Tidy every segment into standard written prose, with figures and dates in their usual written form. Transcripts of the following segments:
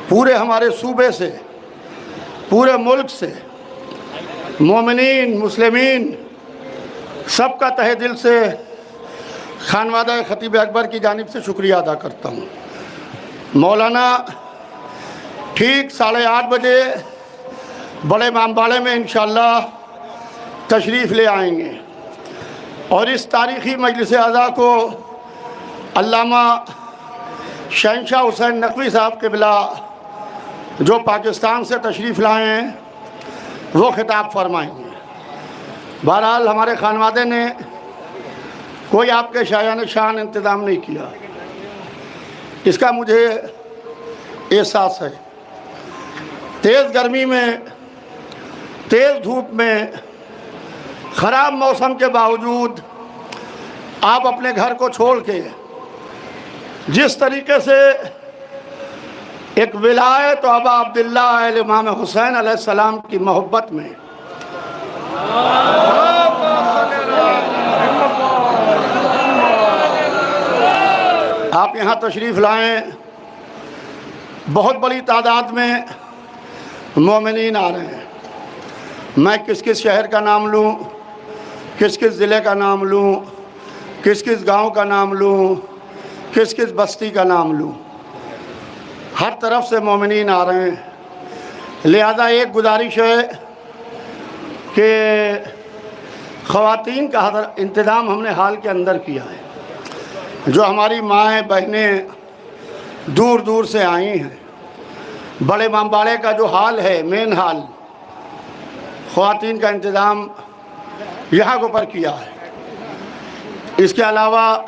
पूरे हमारे सूबे से, पूरे मुल्क से मोमिनीन मुस्लिमीन सबका तहे दिल से खानवादा खतीब अकबर की जानिब से शुक्रिया अदा करता हूँ। मौलाना ठीक 8:30 बजे बड़े इमामबाड़े में इंशाअल्लाह तशरीफ़ ले आएंगे और इस तारीख़ी मजलिस आज़ा को अल्लामा शहंशाह हुसैन नकवी साहब क़िबला जो पाकिस्तान से तशरीफ़ लाए हैं वो ख़िताब फरमाएंगे। बहरहाल हमारे खानवादे ने कोई आपके शायान शान इंतज़ाम नहीं किया, इसका मुझे एहसास है। तेज़ गर्मी में, तेज़ धूप में, ख़राब मौसम के बावजूद आप अपने घर को छोड़ के जिस तरीके से एक विलायत अबा अब्दुल्ला इमाम हुसैन अलैहिस्सलाम की मोहब्बत में आप यहाँ तशरीफ़ लाएँ, बहुत बड़ी तादाद में मोमिनीन आ रहे हैं। मैं किस किस शहर का नाम लूँ, किस किस ज़िले का नाम लूँ, किस किस गांव का नाम लूँ, किस किस बस्ती का नाम लूँ। हर तरफ से मोमिनीन आ रहे हैं। लिहाजा एक गुजारिश है कि ख़वातीन का इंतज़ाम हमने हाल के अंदर किया है। जो हमारी माएँ बहनें दूर दूर से आई हैं, बड़े इमामबाड़े का जो हाल है, मेन हाल, ख़वातीन का इंतज़ाम यहाँ के ऊपर किया है। इसके अलावा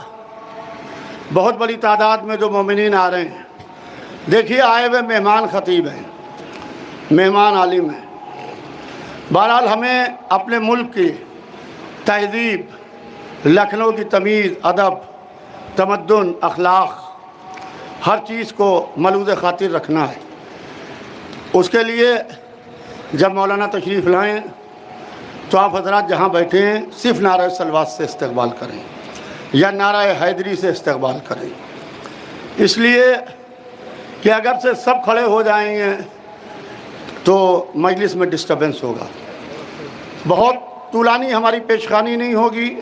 बहुत बड़ी तादाद में जो मोमिनीन आ रहे हैं। देखिए, आए हुए मेहमान ख़तीब हैं, मेहमान आलिम हैं। बहरहाल हमें अपने मुल्क की तहज़ीब, लखनऊ की तमीज़, अदब, तमद्दुन, अखलाक, हर चीज़ को मलूज़ ख़ातिर रखना है। उसके लिए जब मौलाना तशरीफ़ लाएँ तो आप हज़रात जहाँ बैठे हैं सिर्फ़ नारा सलवात से इस्तक़बाल करें या नारा हैदरी से इस्तक़बाल करें, इसलिए कि अगर से सब खड़े हो जाएंगे तो मजलिस में डिस्टर्बेंस होगा। बहुत तूलानी हमारी पेशखानी नहीं होगी।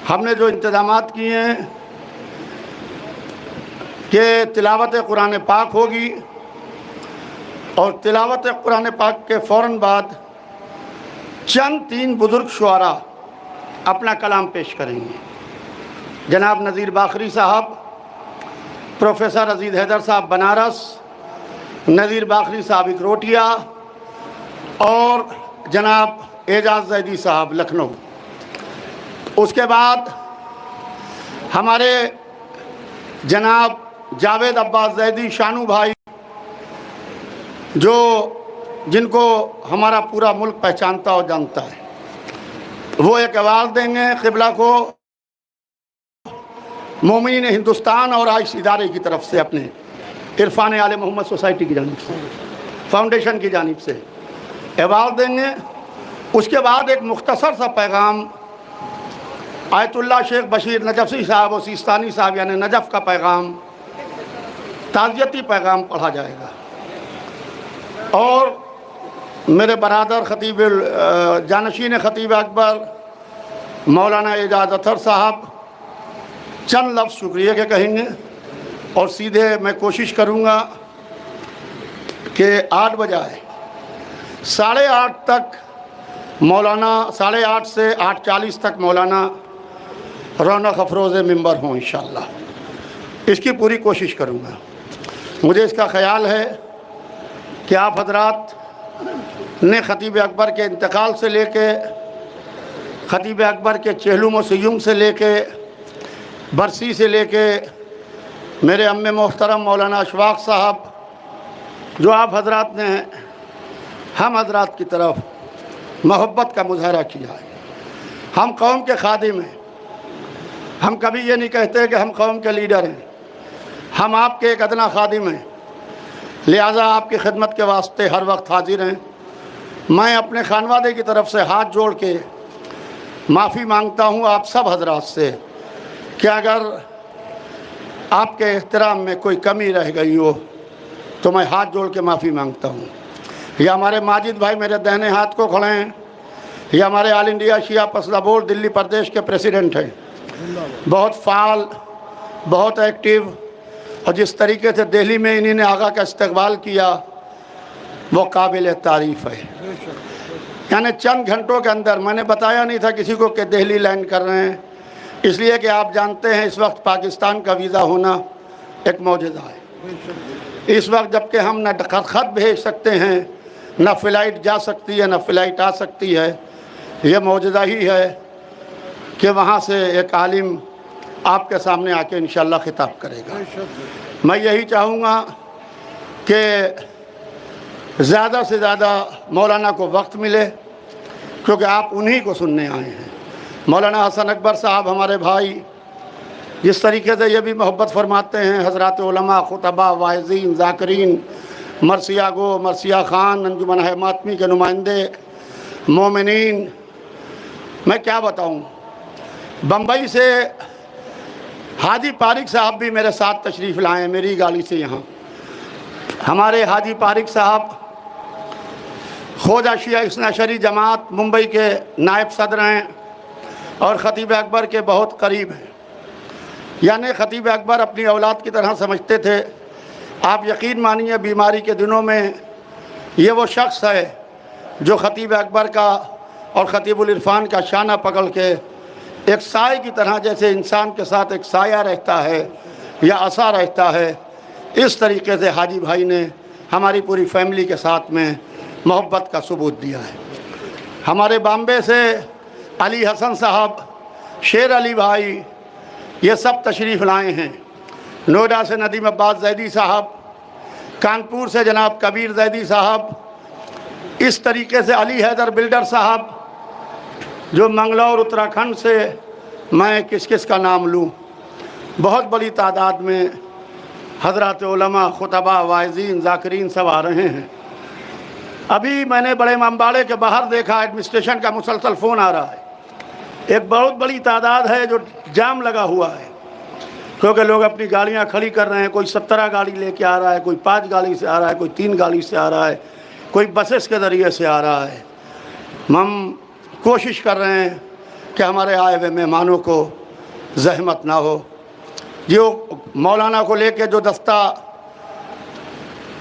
हमने जो इंतज़ामात किए हैं कि तिलावत कुरान पाक होगी और तिलावत कुरान पाक के फ़ौरन बाद चंद 3 बुज़ुर्ग शुआरा अपना कलाम पेश करेंगे। जनाब नज़ीर बाखरी साहब, प्रोफेसर अजीज़ हैदर साहब बनारस, नज़ीर बाखरी साहब इकरोटिया और जनाब एजाज़ ज़ैदी साहब लखनऊ। उसके बाद हमारे जनाब जावेद अब्बास ज़ैदी शानू भाई, जो जिनको हमारा पूरा मुल्क पहचानता और जानता है, वो एक आवाज़ देंगे क़िबला को मोमिनीन हिंदुस्तान और आइश इदारे की तरफ से, अपने इरफान आले मोहम्मद सोसाइटी की जानिब से, फाउंडेशन की जानिब से आवाज़ देंगे। उसके बाद एक मुख्तसर सा पैगाम आयतुल्लाह शेख बशीर नजफ़ी साहब और सिस्तानी साहब यानी नजफ़ का पैगाम, ताज़ियती पैगाम पढ़ा जाएगा और मेरे बरादर ख़तीब जानशीन ख़तीब अकबर मौलाना एजाज़ अतर साहब चंद लफ्ज़ शुक्रिया के कहेंगे और सीधे मैं कोशिश करूँगा कि 8 बजाए 8:30 तक मौलाना, 8:30 से 8:40 तक मौलाना रौनक अफरोज़ मिंबर हों इंशाअल्लाह। इसकी पूरी कोशिश करूँगा। मुझे इसका ख़याल है कि आप हज़रात ने ख़तीब अकबर के इंतकाल से लेके, ख़तीब अकबर के चेहलुम व सयुम से लेके, बरसी से लेके, मेरे अम्मे मोहतरम मौलाना अशफाक साहब, जो आप हज़रात ने हम हज़रात की तरफ मोहब्बत का मुज़ाहरा किया है। हम कौम के खादिम हैं। हम कभी ये नहीं कहते कि हम कौम के लीडर हैं। हम आपके एक अदना खादिम हैं, लिहाजा आपकी खिदमत के वास्ते हर वक्त हाजिर हैं। मैं अपने खानवादे की तरफ से हाथ जोड़ के माफ़ी मांगता हूँ आप सब हजरात से कि अगर आपके एहतराम में कोई कमी रह गई हो तो मैं हाथ जोड़ के माफ़ी मांगता हूँ। ये हमारे माजिद भाई मेरे दाहिने हाथ को खड़े हैं, ये हमारे ऑल इंडिया शिया पसला बोर्ड दिल्ली प्रदेश के प्रेसिडेंट हैं, बहुत फाल, बहुत एक्टिव, और जिस तरीके से दिल्ली में इन्हीं ने आगा का इस्तकबाल किया वो काबिल तारीफ़ है। यानी चंद घंटों के अंदर, मैंने बताया नहीं था किसी को कि दिल्ली लैंड कर रहे हैं, इसलिए कि आप जानते हैं इस वक्त पाकिस्तान का वीज़ा होना एक मौजज़ा है। इस वक्त जबकि हम न ख़त भेज सकते हैं, न फ़्लाइट जा सकती है, न फ़्लाइट आ सकती है, ये मौजज़ा ही है कि वहाँ से एक आलिम आपके सामने आके इंशाअल्लाह खिताब करेगा। मैं यही चाहूँगा कि ज़्यादा से ज़्यादा मौलाना को वक्त मिले, क्योंकि आप उन्हीं को सुनने आए हैं। मौलाना हसन अकबर साहब हमारे भाई जिस तरीके से ये भी मोहब्बत फरमाते हैं, हज़रात उलमा, खुतबा, वाइज़ीन, ज़ाकिरीन, मरसिया गो, मरसिया ख़ान, अंजुमन मातमी के नुमाइंदे, मोमिनीन, मैं क्या बताऊँ। बम्बई से हाजी पारिक साहब भी मेरे साथ तशरीफ़ लाए मेरी गाड़ी से यहाँ। हमारे हाजी पारिक साहब खोजा शिया इस्ना शरी जमात मुंबई के नायब सदर हैं और ख़तीब अकबर के बहुत करीब हैं। यानी ख़तीब अकबर अपनी औलाद की तरह समझते थे। आप यकीन मानिए बीमारी के दिनों में ये वो शख्स है जो ख़तीब अकबर का और ख़तीबुल इरफ़ान का शाना पकड़ के एक साए की तरह, जैसे इंसान के साथ एक साया रहता है या असा रहता है, इस तरीके से हाजी भाई ने हमारी पूरी फैमिली के साथ में मोहब्बत का सबूत दिया है। हमारे बॉम्बे से अली हसन साहब, शेर अली भाई, ये सब तशरीफ़ लाए हैं। नोएडा से नदीम अब्बास जैदी साहब, कानपुर से जनाब कबीर जैदी साहब, इस तरीके से अली हैदर बिल्डर साहब जो मंगलौर उत्तराखंड से, मैं किस किस का नाम लूँ, बहुत बड़ी तादाद में हज़रात उलमा, खुतबा, वाइज़ीन, ज़ाकिरीन सब आ रहे हैं। अभी मैंने बड़े इमामबाड़े के बाहर देखा, एडमिनिस्ट्रेशन का मुसलसल फ़ोन आ रहा है, एक बहुत बड़ी तादाद है जो जाम लगा हुआ है, क्योंकि लोग अपनी गाड़ियां खड़ी कर रहे हैं। कोई 17 गाड़ी लेके आ रहा है, कोई 5 गाड़ी से आ रहा है, कोई 3 गाड़ी से आ रहा है, कोई बसेस के ज़रिए से आ रहा है। हम कोशिश कर रहे हैं कि हमारे आए हुए मेहमानों को ज़हमत ना हो। जो मौलाना को लेके जो दस्ता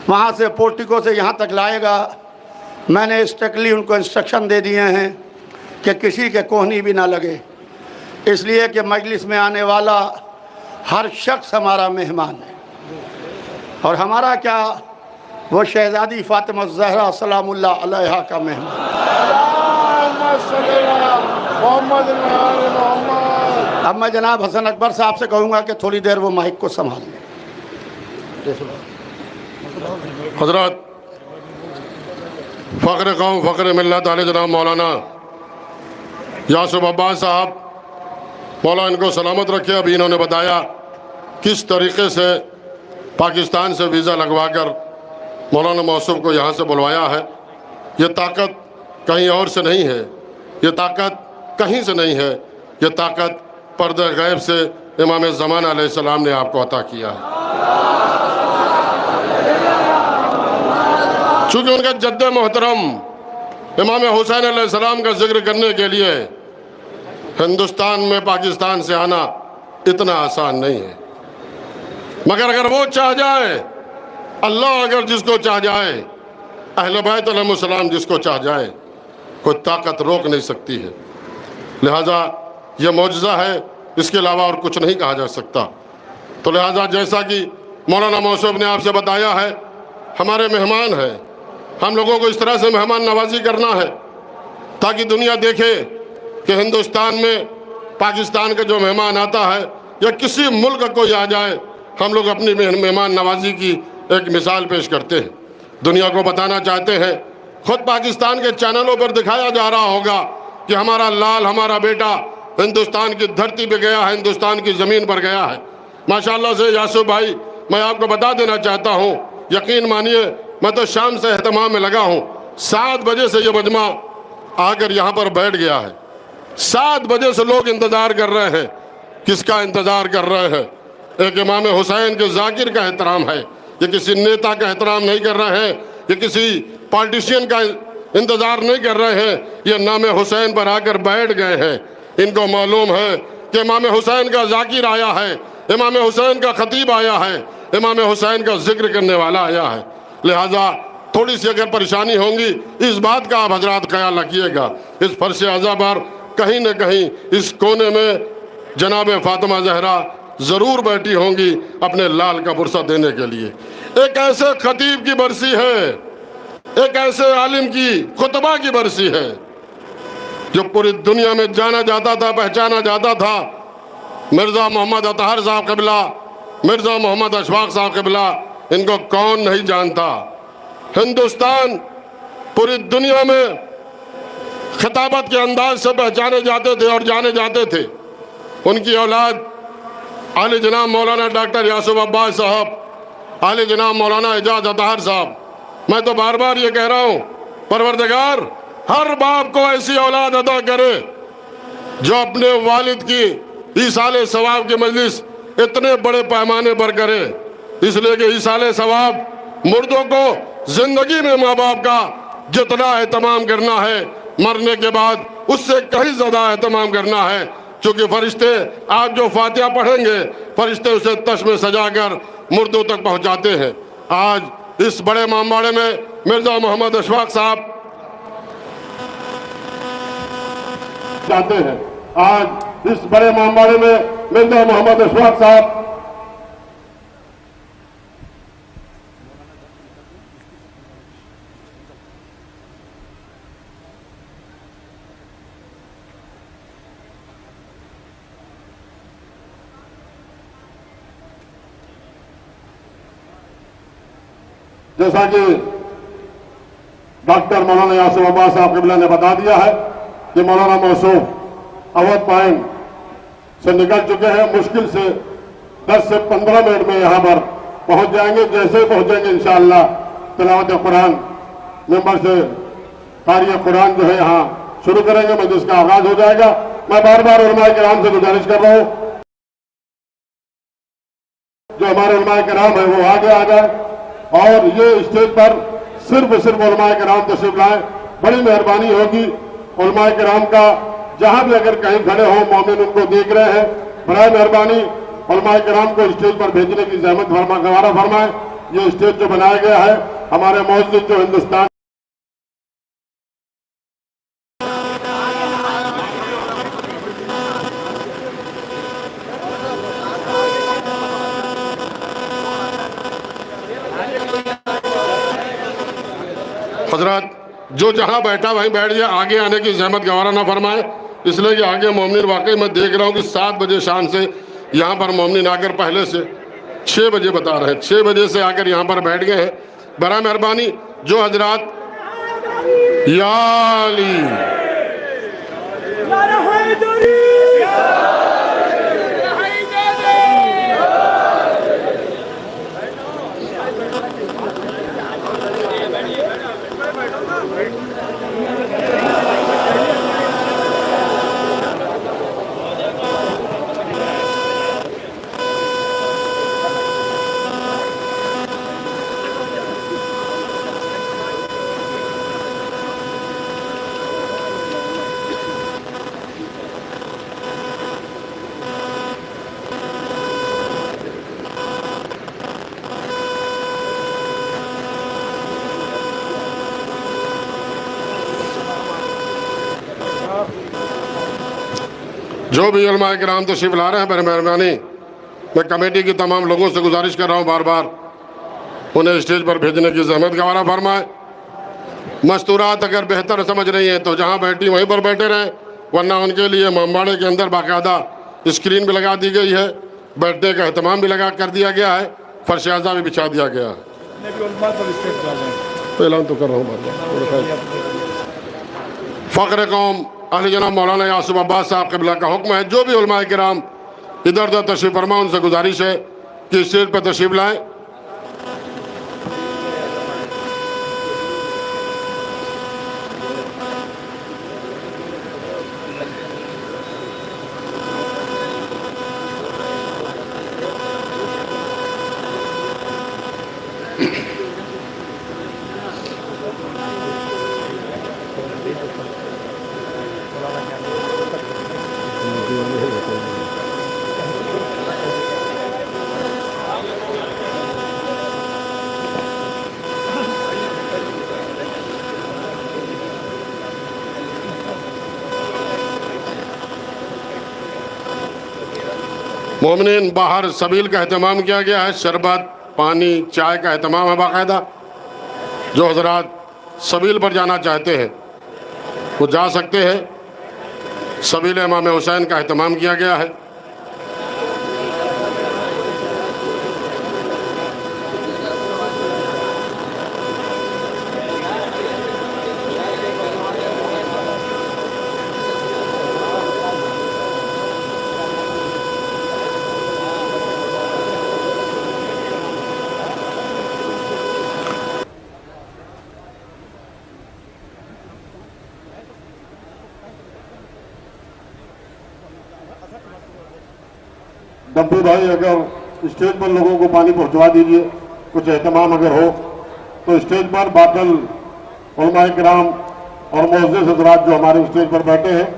वहाँ से पोर्टिको से यहाँ तक लाएगा, मैंने स्ट्रिक्टली उनको इंस्ट्रक्शन दे दिए हैं कि किसी के कोहनी भी ना लगे, इसलिए कि मजलिस में आने वाला हर शख्स हमारा मेहमान है। और हमारा क्या, वो शहज़ादी फ़ातिमा ज़हरा सलामुल्लाह अलैहा का मेहमान। अब मैं जनाब हसन अकबर साहब से कहूँगा कि थोड़ी देर वो माइक को संभाल लें। हज़रत फ़ख्र कौम फ़ख्र मिल्लत आले जनाब मौलाना यासूब अब्बास साहब, मौला इनको सलामत रखे। अभी इन्होंने बताया किस तरीके से पाकिस्तान से वीज़ा लगवाकर मौलाना मौसूफ को यहाँ से बुलवाया है। ये ताकत कहीं और से नहीं है, ये ताकत कहीं से नहीं है, ये ताकत पर्दे गैब से इमाम ज़मान अलैहिस्सलाम ने आपको अता किया है। चूँकि उनका जद्द मोहतरम इमाम हुसैन अलैहिस्सलाम का जिक्र करने के लिए हिंदुस्तान में पाकिस्तान से आना इतना आसान नहीं है, मगर अगर वो चाह जाए, अल्लाह अगर जिसको चाह जाए, अहले बैत अलैहिस्सलाम जिसको चाह जाए, कोई ताकत रोक नहीं सकती है। लिहाजा ये मौजज़ा है, इसके अलावा और कुछ नहीं कहा जा सकता। तो लिहाजा जैसा कि मौलाना मौसूफ ने आपसे बताया है, हमारे मेहमान हैं, हम लोगों को इस तरह से मेहमान नवाजी करना है ताकि दुनिया देखे कि हिंदुस्तान में पाकिस्तान का जो मेहमान आता है या किसी मुल्क का कोई आ जाए, हम लोग अपनी मेहमान नवाजी की एक मिसाल पेश करते हैं, दुनिया को बताना चाहते हैं। खुद पाकिस्तान के चैनलों पर दिखाया जा रहा होगा कि हमारा लाल, हमारा बेटा हिंदुस्तान की धरती पे गया है, हिंदुस्तान की ज़मीन पर गया है। माशाल्लाह से यासूब भाई, मैं आपको बता देना चाहता हूँ, यकीन मानिए मैं तो शाम से एहतमाम में लगा हूँ। 7 बजे से ये मजमा आकर यहाँ पर बैठ गया है। 7 बजे से लोग इंतज़ार कर रहे हैं। किसका इंतज़ार कर रहे हैं? एक इमाम हुसैन के ज़ाकिर का एहतराम है, ये किसी नेता का एहतराम नहीं कर रहे हैं, ये किसी पॉलिटिशियन का इंतजार नहीं कर रहे हैं, ये नाम हुसैन पर आकर बैठ गए हैं। इनको मालूम है कि इमाम हुसैन का जाकिर आया है, इमाम हुसैन का खतीब आया है, इमाम हुसैन का जिक्र करने वाला आया है। लिहाजा थोड़ी सी अगर परेशानी होंगी, इस बात का आप हजरात ख्याल रखिएगा, इस फर्श अज़ा पर कहीं न कहीं इस कोने में जनाब फातिमा ज़हरा ज़रूर बैठी होंगी अपने लाल का पुरसा देने के लिए। एक ऐसे खतीब की बरसी है, एक ऐसे आलिम की खुतबा की बरसी है जो पूरी दुनिया में जाना जाता था, पहचाना जाता था। मिर्ज़ा मोहम्मद अतहर साहब क़िबला, मिर्ज़ा मोहम्मद अशफाक साहब क़िबला, इनको कौन नहीं जानता। हिंदुस्तान पूरी दुनिया में खिताबत के अंदाज से पहचाने जाते थे और जाने जाते थे। उनकी औलाद आले जनाब मौलाना डॉक्टर यासूफ अब्बास साहब, आले जनाब मौलाना एजाज अतहर साहब। मैं तो बार बार ये कह रहा हूँ, परवरदिगार हर बाप को ऐसी औलाद अदा करे जो अपने वालिद की ईसाले सवाब की मजलिस इतने बड़े पैमाने पर करे, इसलिए कि ईसाले सवाब मुर्दों को जिंदगी में माँ बाप का जितना एहतमाम करना है, मरने के बाद उससे कहीं ज़्यादा एहतमाम करना है। क्योंकि फरिश्ते आज जो फातिहा पढ़ेंगे, फरिश्ते उसे तश में सजाकर मुर्दों तक पहुँचाते हैं। आज इस बड़े मामबाड़े में मिर्ज़ा मोहम्मद अशफाक साहब जाते हैं। आज इस बड़े मामबाड़े में मिर्ज़ा मोहम्मद अशफाक साहब जैसा कि डॉक्टर मौलाना यासूफ अब्बास साहब क़िबला ने बता दिया है कि मौलाना मौसूफ अवध पॉइंट से निकल चुके हैं। मुश्किल से 10 से 15 मिनट में यहाँ पर पहुंच जाएंगे। जैसे पहुंचेंगे इंशाअल्लाह तिलावत कुरान मेंबर से कारी कुरान जो है यहाँ शुरू करेंगे, मजलिस का आगाज हो जाएगा। मैं बार बार उलमाए किराम से गुजारिश कर रहा हूँ, जो हमारे उलमाए किराम है वो आगे आ जाए और ये स्टेज पर सिर्फ उलमाए किराम तशरीफ लाएं। बड़ी मेहरबानी होगी। उलमाए किराम का जहां भी अगर कहीं खड़े हों, मोमिन उनको देख रहे हैं, बड़ी मेहरबानी उलमाए किराम को स्टेज पर भेजने की ज़हमत गवारा फरमाएं। ये स्टेज जो बनाया गया है हमारे मौजूद जो हिंदुस्तान हजरत जो जहां बैठा वहीं बैठ जाए, आगे आने की जहमत गवारा ना फरमाए, इसलिए कि आगे मोमिन वाकई मैं देख रहा हूं कि 7 बजे शाम से यहां पर मोमिन आकर पहले से 6 बजे बता रहे हैं, 6 बजे से आकर यहां पर बैठ गए हैं। बड़ा मेहरबानी जो हजरात याली जो भी उलमा किराम तशरीफ ला रहे हैं, बड़ी मेहरबानी मैं कमेटी की तमाम लोगों से गुजारिश कर रहा हूँ, बार बार उन्हें स्टेज पर भेजने की जहमत गवारा फरमाएं। मस्तूरात अगर बेहतर समझ रही हैं तो जहाँ बैठी वहीं पर बैठे रहें, वरना उनके लिए मामबाड़े के अंदर बाकायदा स्क्रीन भी लगा दी गई है, बैठने का एहतमाम भी लगा कर दिया गया है, फर्श आज़ा भी बिछा दिया गया है। ऐलान तो कर रहा हूँ। फ़ख्र कौम अहले जनाब मौलाना यासूफ अब्बास साहब क़िबला का हुक्म है, जो भी उलमाए किराम इधर उधर तशरीफ़ फरमा, उनसे गुजारिश है कि स्टेज पर तशरीफ़ लाएँ। मोमिनीन बाहर सबील का अहतमाम किया गया है, शरबत पानी चाय का अहतमाम है बाकायदा। जो हजरात सबील पर जाना चाहते हैं वो जा सकते हैं। सबील इमाम हुसैन का अहतमाम किया गया है। डब्बू भाई अगर स्टेज पर लोगों को पानी पहुंचवा दीजिए, कुछ एहतमाम अगर हो तो स्टेज पर बादल उलमाए किराम और मुअज़्ज़िज़ हज़रात जो हमारे स्टेज पर बैठे हैं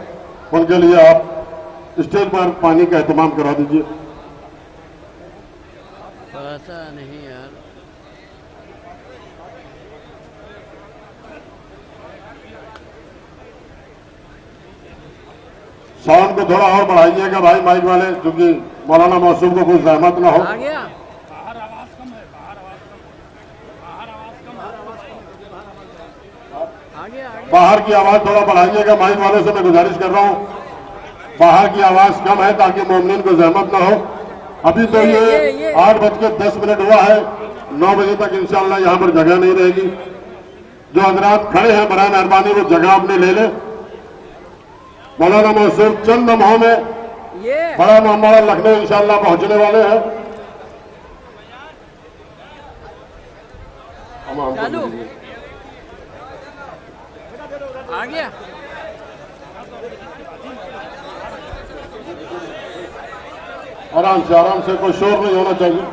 उनके लिए आप स्टेज पर पानी का एहतमाम करा दीजिए। ऐसा नहीं यार, साउंड को थोड़ा और बढ़ाइएगा भाई माइक वाले, क्योंकि मौलाना मौसूम को कुछ जहमत ना हो। आ गया। आगे आगे बाहर की आवाज थोड़ा बढ़ाइएगा, माइक वालों से मैं गुजारिश कर रहा हूँ, बाहर की आवाज कम है ताकि मोमिनीन को जहमत ना हो। अभी तो ये 8:10 हुआ है, 9 बजे तक इंशाअल्लाह यहाँ पर जगह नहीं रहेगी। जो हजरात खड़े हैं बराए मेहरबानी वो जगह अपने ले लें। मौलाना मौसूम चंद लम्हों में ये बड़ा मोहम्मद लखनऊ इंशाअल्लाह पहुंचने वाले हैं। चालू आ गया। आराम से कोई शोर नहीं होना चाहिए।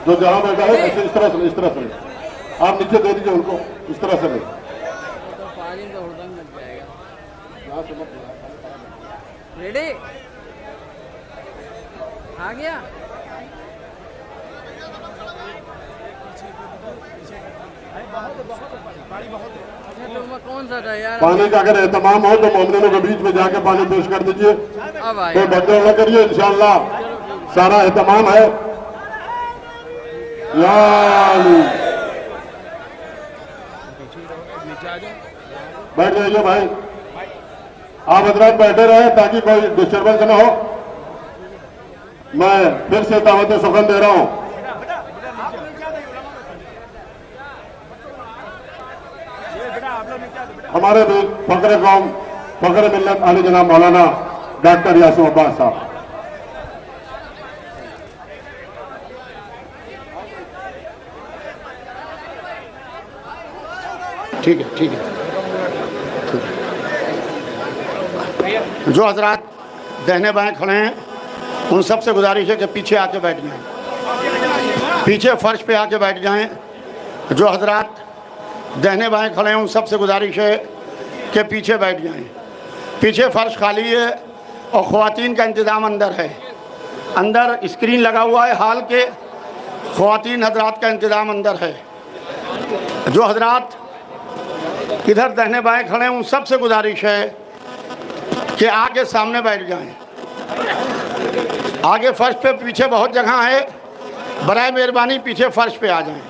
जो जहां बैठा है ऐसे इस तरह से आप नीचे दे दीजिए उनको, इस तरह से नहीं। तो पानी का हुड़दंग लग जाएगा। रेडी आ गया। अच्छा तो कौन सा था यार? पानी का अगर एहतमाम हो तो मोमिनों के बीच में जाके पानी पेश कर दीजिए, अब आया। कोई बदल न करिए। इंशाअल्लाह सारा एहतमाम है। या अली। बैठ जाइए भाई, आप हजरात बैठे रहे ताकि कोई डिस्टर्बेंस न हो। मैं फिर से दावत सुखन दे रहा हूं। हमारे भी फखरे कौम फखरे मिल्लत आली जनाब मौलाना डॉक्टर यासूर अब्बास साहब। ठीक है ठीक है। जो हजरात दाहिने बाएं खड़े हैं उन सब से गुजारिश है कि पीछे आके बैठ जाएं, पीछे फर्श पे आके बैठ जाएं। जो हजरात दाहिने बाएं खड़े हैं उन सब से गुजारिश है कि पीछे बैठ जाएं। पीछे फर्श खाली है और ख़वातीन का इंतज़ाम अंदर है। अंदर स्क्रीन लगा हुआ है, हाल के ख़वातीन हजरात का इंतज़ाम अंदर है। जो हजरात इधर दाहिने बाएं खड़े हैं उन सब से गुजारिश है कि आगे सामने बैठ जाएं। आगे फर्श पे पीछे बहुत जगह है, बराए मेहरबानी पीछे फर्श पे आ जाएं।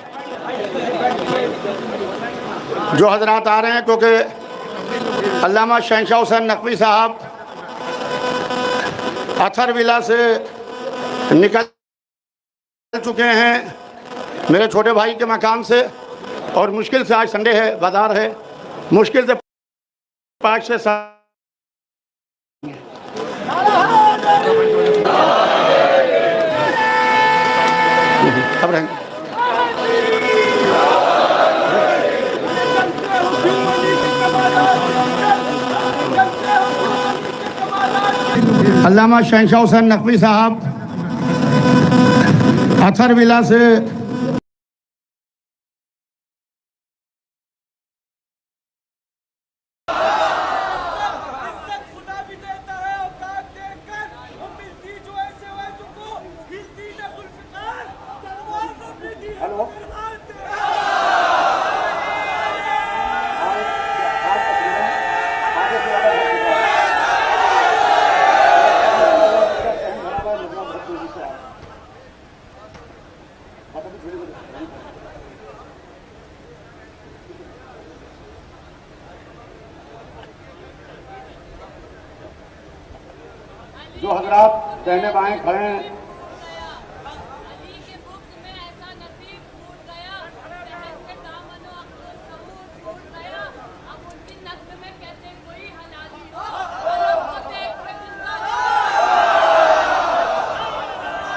जो हजरात आ रहे हैं, क्योंकि अल्लामा शहनशाह हुसैन नकवी साहब अथर विला से निकल चुके हैं मेरे छोटे भाई के मकान से, और मुश्किल से आज संडे है, बाजार है, मुश्किल से 5 से 7 अब रहेंगे। अल्लामा शहनशाह हुसैन नकवी साहब अथर विला से जो हजरात दाहिने बाएं खड़े हैं,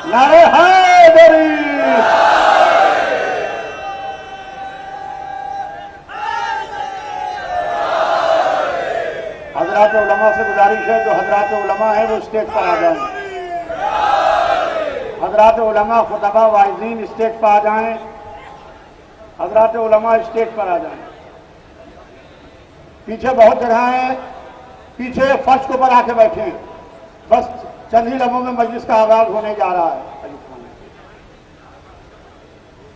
नारे हैदरी, हजरात उलमा से गुजारिश है, जो हजरात उलमा है वो स्टेज पर आ जाएं। हजरात उलमा खुतबा वाइज़ीन स्टेज पर आ जाएं। हजरात उलमा स्टेज पर आ जाएं। पीछे बहुत जगह है, पीछे फर्श के ऊपर आके बैठे हैं। बस चंद ही लम्हों में मजलिस का आगाज होने जा रहा है।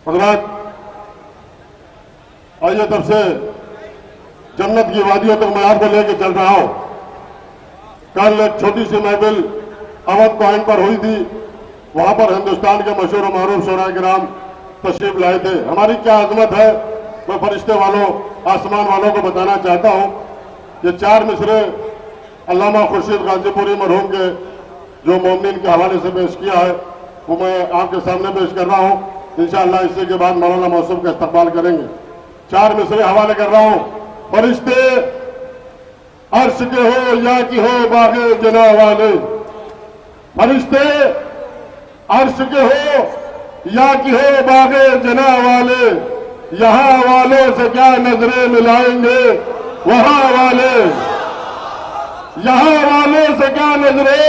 हजरात, आइए तब से जन्नत की वादियों तक मैं आपको लेके चल रहा हूं। कल एक छोटी सी महफिल अवध पॉइंट पर हुई थी। वहां पर हिंदुस्तान के मशहूर मारूफ शोरा किराम तशरीफ लाए थे। हमारी क्या अजमत है, मैं फरिश्ते वालों, आसमान वालों को बताना चाहता हूं कि 4 मिसरे अल्लामा खुर्शीद गाजीपुरी मरहूम के जो मोमिन के हवाले से पेश किया है वो मैं आपके सामने पेश कर रहा हूं। इंशाअल्लाह इसी के बाद मौलाना मौसूफ का इस्तकबाल करेंगे। 4 मिसरे हवाले कर रहा हूं। फरिश्ते अर्श के हो या कि हो बागे जना वाले, फरिश्ते अर्श के हो या कि हो बागे जना वाले, यहां वालों से क्या नजरें मिलाएंगे वहां वाले, यहां वालों से क्या नजरें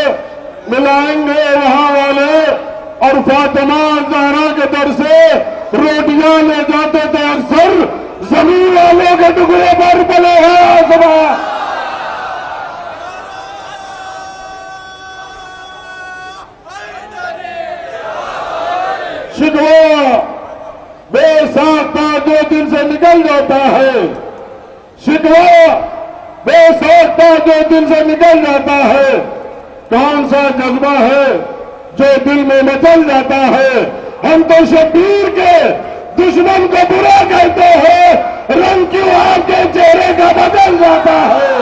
मिलाएंगे वहां वाले। और फातिमा ज़हरा के दर से रोटियां ले जाते थे अक्सर, जमीन वालों के टुकड़े पर पले हैं आसमां। शिकवा बेसाख्ता जो दिल से निकल जाता है, शिकवा बेसाख्ता जो दिल से निकल जाता है, कौन सा जज्बा है जो दिल में मचल जाता है। हम तो शबीर के दुश्मन को बुरा कहते हैं, रंग क्यों आपके चेहरे का बदल जाता है।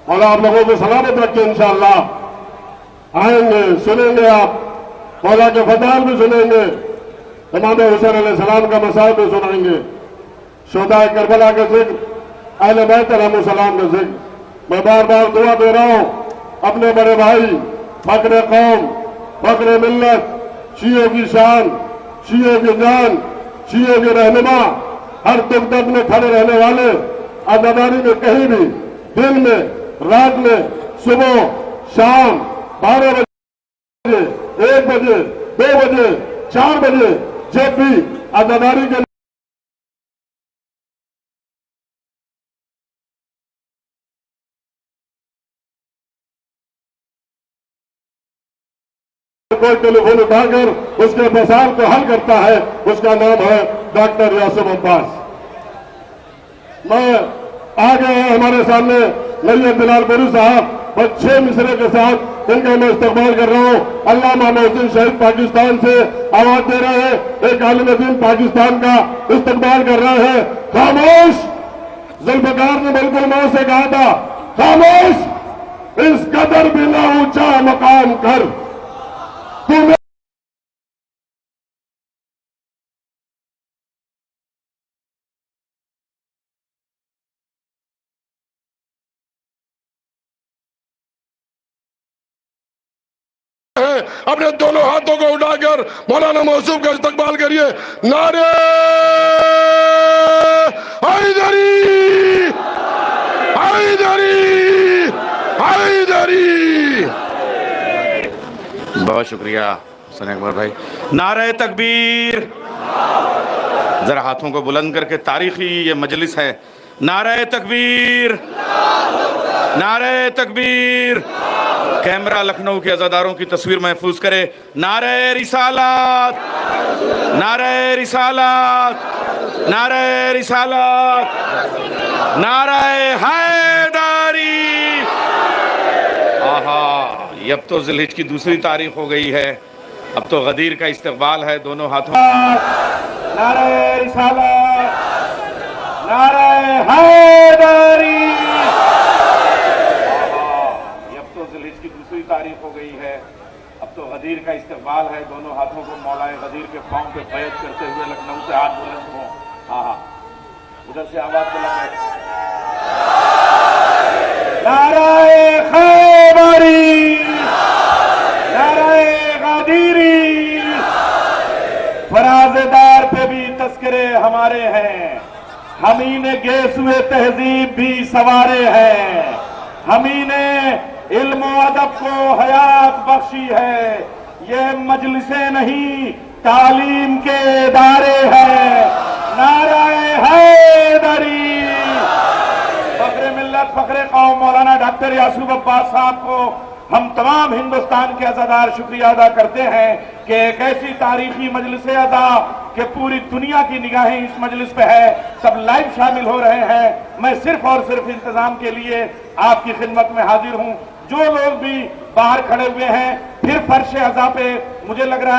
मौला आप लोगों को सलामत रखे। इंशाअल्लाह आएंगे, सुनेंगे, आप मौला के फजाइल भी सुनेंगे, इमाम हुसैन अलैहिस्सलाम का मसाइब भी सुनाएंगे, शोहदाए करबला का जिक्र, अहले बैत अलैहिस्सलाम का जिक्र। मैं बार बार दुआ दे रहा हूं अपने बड़े भाई, फख्र कौम, फख्र मिल्लत, शियों की शान, शियों की जान, शियों के रहनुमा, हर दुख दर्द में खड़े रहने वाले, अदादारी में कहीं भी, दिन में, रात में, सुबह शाम, 12 बजे, 1 बजे, 2 बजे, 4 बजे, जब भी अदादारी के कोई टेलीफोन उठाकर उसके मसाइल को हल करता है, उसका नाम है डॉक्टर यासिर अब्बास। मैं आ गए हैं हमारे सामने नैयत बिलालपुरी साहब, बस 6 मिसरे के साथ इनका मैं इस्तकबाल कर रहा हूं। अल्लामा मोहसिन शहीद पाकिस्तान से आवाज दे रहे हैं, एक आलिम दीन पाकिस्तान का इस्तकबाल कर रहे हैं। खामोश, जुल्फकार ने बिल्कुल मौत से कहा था, खामोश, इस कदर भी ना ऊंचा मकाम कर, तुम्हें अपने दोनों हाथों को उठाकर मौलाना मौसूफ का इस्तकबाल करिए। नारे हैदरी, हैदरी, हैदरी। बहुत शुक्रिया हुसैन अकबर भाई। नारे तकबीर, जरा हाथों को बुलंद करके, तारीखी ये मजलिस है। नारे तकबीर, नारे तकबीर। कैमरा लखनऊ के अज़ादारों की तस्वीर महफूज करे। नारे रिसालत, नारे रिसालत, नारे रिसालत, नारे हैदरी। आहा, अब तो ज़िलहिज की दूसरी तारीख हो गई है, अब तो गदीर का इस्तकबाल है दोनों हाथों। नारे रिसालत, नारे हैदरी, तारीख हो गई है। अब तो गदीर का इस्तकबाल है। दोनों हाथों को मौलाए गदीर के पांव पे बैत करते हुए लखनऊ से हाथ बुलंद हो। हाँ हाँ, उधर से आवाज बुलंद है। नाराए खैबरी, नाराए गदीरी। फराज़ेदार पे भी तस्करे हमारे हैं, हमी ने गेसुए तहजीब भी सवारे हैं, हमी ने इल्म अदब को हयात बख्शी है। ये मजलिसें नहीं तालीम के इदारे हैं। नाराए हैदरी। फखरे मिल्लत फखरे कौम मौलाना डॉक्टर यासूब अब्बास साहब को हम तमाम हिंदुस्तान के अज़ादार शुक्रिया अदा करते हैं कि एक ऐसी तारीखी मजलिस अदा कि पूरी दुनिया की निगाहें इस मजलिस पे है, सब लाइव शामिल हो रहे हैं। मैं सिर्फ और सिर्फ इंतजाम के लिए आपकी खिदमत में हाजिर हूं। जो लोग भी बाहर खड़े हुए हैं, फिर फर्श अज़ा पे मुझे लग रहा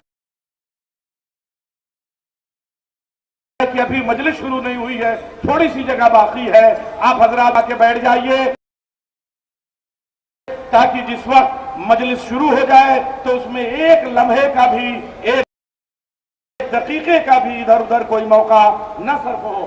है कि अभी मजलिस शुरू नहीं हुई है, थोड़ी सी जगह बाकी है। आप हजरात आके बैठ जाइए ताकि जिस वक्त मजलिस शुरू हो जाए तो उसमें एक लम्हे का भी, एक दकीके का भी इधर उधर कोई मौका न सर्फ हो।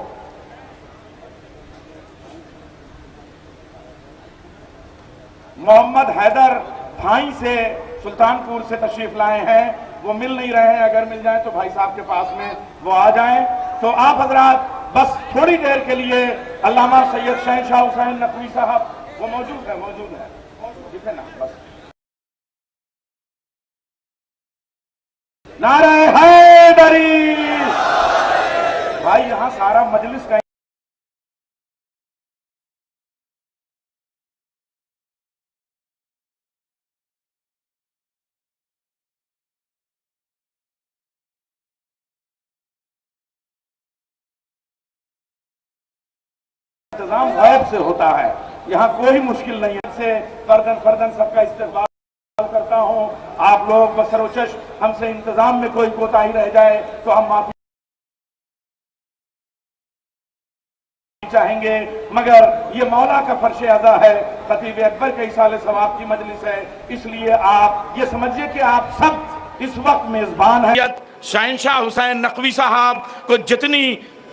मोहम्मद हैदर भाई से सुल्तानपुर से तशरीफ लाए हैं, वो मिल नहीं रहे हैं। अगर मिल जाए तो भाई साहब के पास में वो आ जाएं। तो आप हजरात बस थोड़ी देर के लिए अल्लामा सैयद शहनशाह हुसैन नकवी साहब वो मौजूद है ना, बस। नारे हैदरी। भाई यहां सारा मजलिस का इंतजाम गायब से होता है, यहाँ कोई मुश्किल नहीं है। से फर्दन सबका इस्तेमाल करता हूँ। आप लोग बसरोचश हमसे इंतजाम में कोई कोताही रह जाए तो हम माफी चाहेंगे, मगर ये मौला का फर्श अदा है, खतीब अकबर के इसाले सवाब की मजलिस है, इसलिए आप ये समझिए कि आप सब इस वक्त मेजबान हैं। शहनशाह हुसैन नकवी साहब को जितनी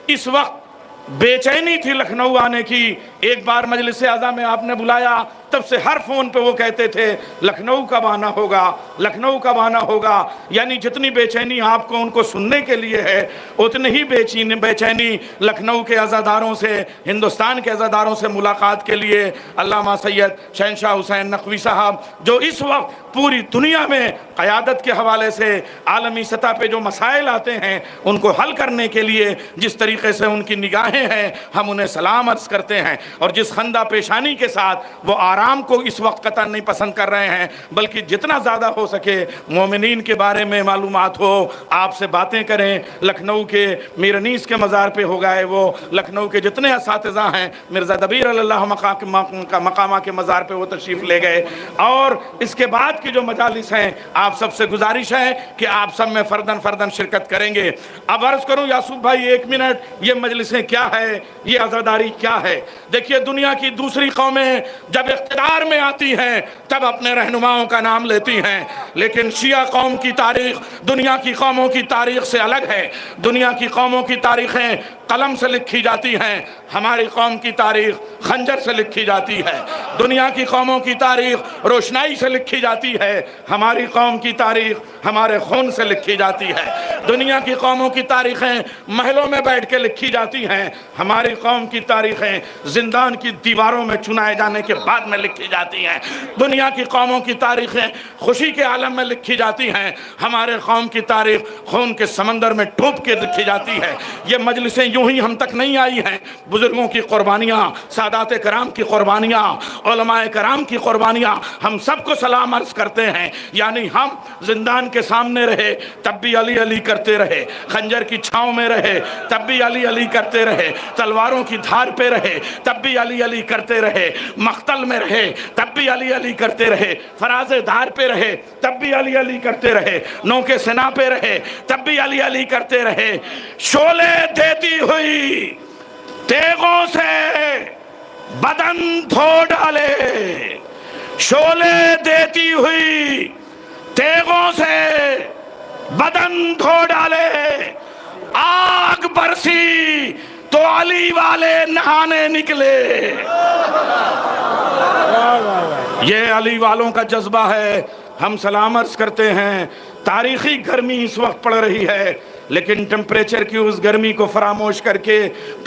इस वक्त बेचैनी थी लखनऊ आने की, एक बार मजलिस आज़ा में आपने बुलाया तब से हर फोन पे वो कहते थे लखनऊ कब आना होगा, लखनऊ कब आना होगा। यानी जितनी बेचैनी आपको उनको सुनने के लिए है, उतनी ही बेचैनी लखनऊ के अज़ादारों से, हिंदुस्तान के अज़ादारों से मुलाकात के लिए। अल्लामा सैयद शहनशाह हुसैन नकवी साहब जो इस वक्त पूरी दुनिया में क़यादत के हवाले से आलमी सतह पे जो मसाइल आते हैं उनको हल करने के लिए जिस तरीके से उनकी निगाहें हैं, हम उन्हें सलाम अर्ज़ करते हैं। और जिस खंदा पेशानी के साथ वो आराम को इस वक्त कतई नहीं पसंद कर रहे हैं, बल्कि जितना ज़्यादा हो सके मोमिनीन के बारे में मालूमात हो, आपसे बातें करें। लखनऊ के मीरनीस के मज़ार पे हो गए, वो लखनऊ के जितने असातिज़ा हैं मिर्ज़ा दबीर अल्लाह मकामा के मज़ार पे वो तशरीफ़ ले गए। और इसके बाद की जो मजालिस हैं, आप सबसे गुजारिश है कि आप सब में फ़र्दन शिरकत करेंगे। अब अर्ज़ करूँ यासूब भाई 1 मिनट, ये मजलिसें क्या है, ये अज़ादारी क्या है। देखिए दुनिया की दूसरी कौमें जब इख्तिदार में आती हैं तब अपने रहनुमाओं का नाम लेती हैं, लेकिन शिया कौम की तारीख दुनिया की कौमों की तारीख से अलग है। दुनिया की कौमों की तारीखें कलम से लिखी जाती हैं, हमारी कौम की तारीख खंजर से लिखी जाती है। दुनिया की कौमों की तारीख रोशनाई से लिखी जाती है, हमारी कौम की तारीख हमारे खून से लिखी जाती है। दुनिया की कौमों की तारीखें महलों में बैठ के लिखी जाती हैं, हमारी कौम की तारीखें जिंदान की दीवारों में चुनाए जाने के बाद में लिखी जाती हैं। दुनिया की कौमों की तारीखें खुशी के आलम में लिखी जाती हैं, हमारे कौम की तारीख खून के समंदर में डूब के लिखी जाती है। ये मजलिसें यूं ही हम तक नहीं आई हैं, बुजुर्गों की कुर्बानियाँ, सादात कराम की कुर्बानियाँ, उलमाए कराम की कुर्बानियाँ, हम सबको सलाम अर्ज़ करते हैं। यानी हम जिंदान के सामने रहे तब भी अली अली करते रहे, खंजर की छाँव में रहे तब भी अली अली करते रहे, तलवारों की धार पे रहे तब भी अली अली करते रहे, मख्तल में रहे तब भी अली अली करते रहे, फराज़े धार पे रहे तब भी अली अली करते रहे, नौके सेना पे रहे तब भी अली अली करते रहे। शोले देती हुई तेगों से बदन धो डाले, शोले देती हुई तेगों से बदन धो डाले, आग बरसी तो अली वाले नहाने निकले। ये अली वालों का जज्बा है। हम सलाम अर्ज करते हैं। तारीखी गर्मी इस वक्त पड़ रही है, लेकिन टेम्परेचर की उस गर्मी को फरामोश करके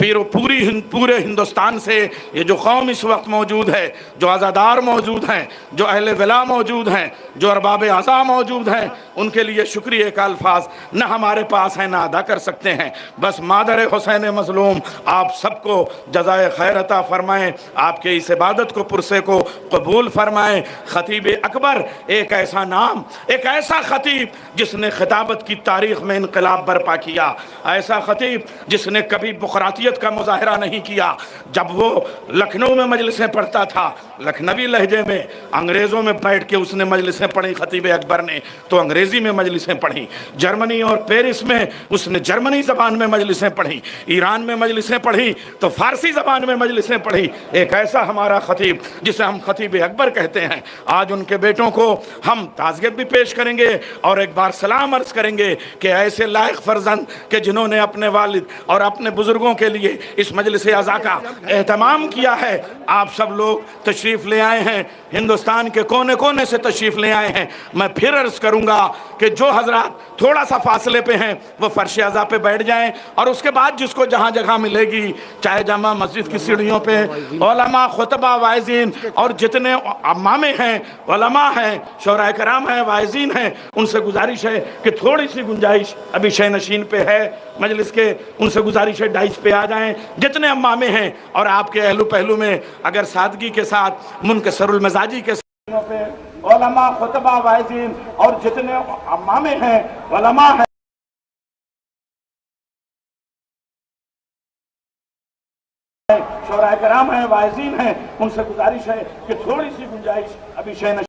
पूरे हिंदुस्तान से ये जो कौम इस वक्त मौजूद है, जो आज़ादार मौजूद हैं, जो अहले विला मौजूद हैं, जो अरबाब आज़ा मौजूद हैं, उनके लिए शुक्रिया का अल्फाज न हमारे पास है, ना अदा कर सकते हैं। बस मादर हुसैन मज़लूम आप सबको जज़ाए खैर अता फरमाएँ, आपके इस इबादत को पुरसे को कबूल फरमाएँ। खतीब अकबर एक ऐसा नाम, एक ऐसा खतीब जिसने खिताबत की तारीख में इनकलाब बर्पा किया, ऐसा खतीब जिसने कभी बुखरातियत का मुजाहरा नहीं किया। जब वो लखनऊ में मजलिसें पढ़ता था, लखनवी लहजे में, अंग्रेज़ों में बैठ के उसने मजलिसें पढ़ी खतीब अकबर ने, तो अंग्रेज़ी में मजलिसें पढ़ी। जर्मनी और पेरिस में उसने जर्मनी ज़बान में मजलिसें पढ़ी, ईरान में मजलिसें पढ़ी तो फ़ारसी ज़बान में मजलिसें पढ़ी। एक ऐसा हमारा खतीब जिसे हम खतीब अकबर कहते हैं। आज उनके बेटों को हम ताज़ियत भी पेश करेंगे और एक बार सलाम अर्ज़ करेंगे कि ऐसे लायक फर्जंद के जिन्होंने अपने वालिद और अपने बुजुर्गों के लिए इस मजलिस अज़ा का एहतमाम किया है। आप सब लोग तशरीफ़ ले आए हैं, हिंदुस्तान के कोने कोने से तशरीफ़ ले आए हैं। मैं फिर अर्ज़ करूँगा कि जो हजरात थोड़ा सा फासले पे हैं वो फर्श अज़ा पे बैठ जाएं, और उसके बाद जिसको जहाँ जगह मिलेगी, चाहे जामा मस्जिद की सीढ़ियों पे उलमा, खुतबा, वाइज़ीन और जितने अम्मामे हैं, उलमा हैं, शोराए कराम हैं, वाइज़ीन हैं, उनसे गुजारिश है कि थोड़ी सी गुंजाइश अभी शय नशीन पे है मजलिस के, उनसे गुजारिश है डाइस पे आ जाएं जितने अम्मामे हैं। और आपके अहलू पहलू में अगर सादगी के साथ, मुनकसरुल मिजाजी के साथ उलमा, खुतबा, वाइज़ीन और जितने अम्मामे हैं, उलमा हैं, शोराए कराम हैं, वाइज़ीन हैं, उनसे गुजारिश है कि थोड़ी सी गुंजाइश अभी शय नशीन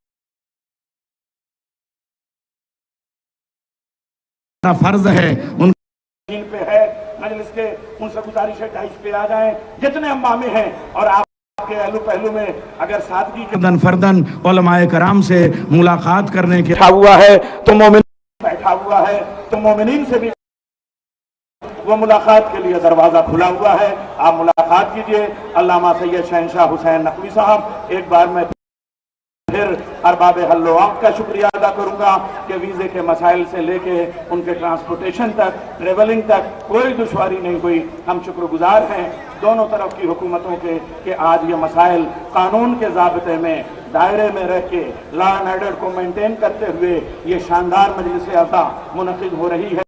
फर्ज है उन पे है मजलिस के, उनसे गुजारिश है डाइस पे आ जाएं जितने अम्मामे हैं। और आपके अहलू पहलू में अगर सादगी के फर्दन उलमाए कराम से मुलाकात करने के हुआ है तो मोमिन बैठा हुआ है तो मोमिनीन से भी वो मुलाकात के लिए दरवाजा खुला हुआ है। आप मुलाकात कीजिए। अल्लामा सैयद शहनशाह हुसैन नकवी साहब, एक बार मैं फिर अरबाब हल्लो आँख का शुक्रिया अदा करूंगा कि वीज़े के मसाइल से लेके उनके ट्रांसपोर्टेशन तक, ट्रेवलिंग तक कोई दुश्वारी नहीं हुई। हम शुक्रगुजार हैं दोनों तरफ की हुकूमतों के कि आज ये मसाइल कानून के ज़ाब्ते में, दायरे में रह के, लॉ एंड ऑर्डर को मेंटेन करते हुए ये शानदार मजलिस अज़ा मुनक़िद हो रही है।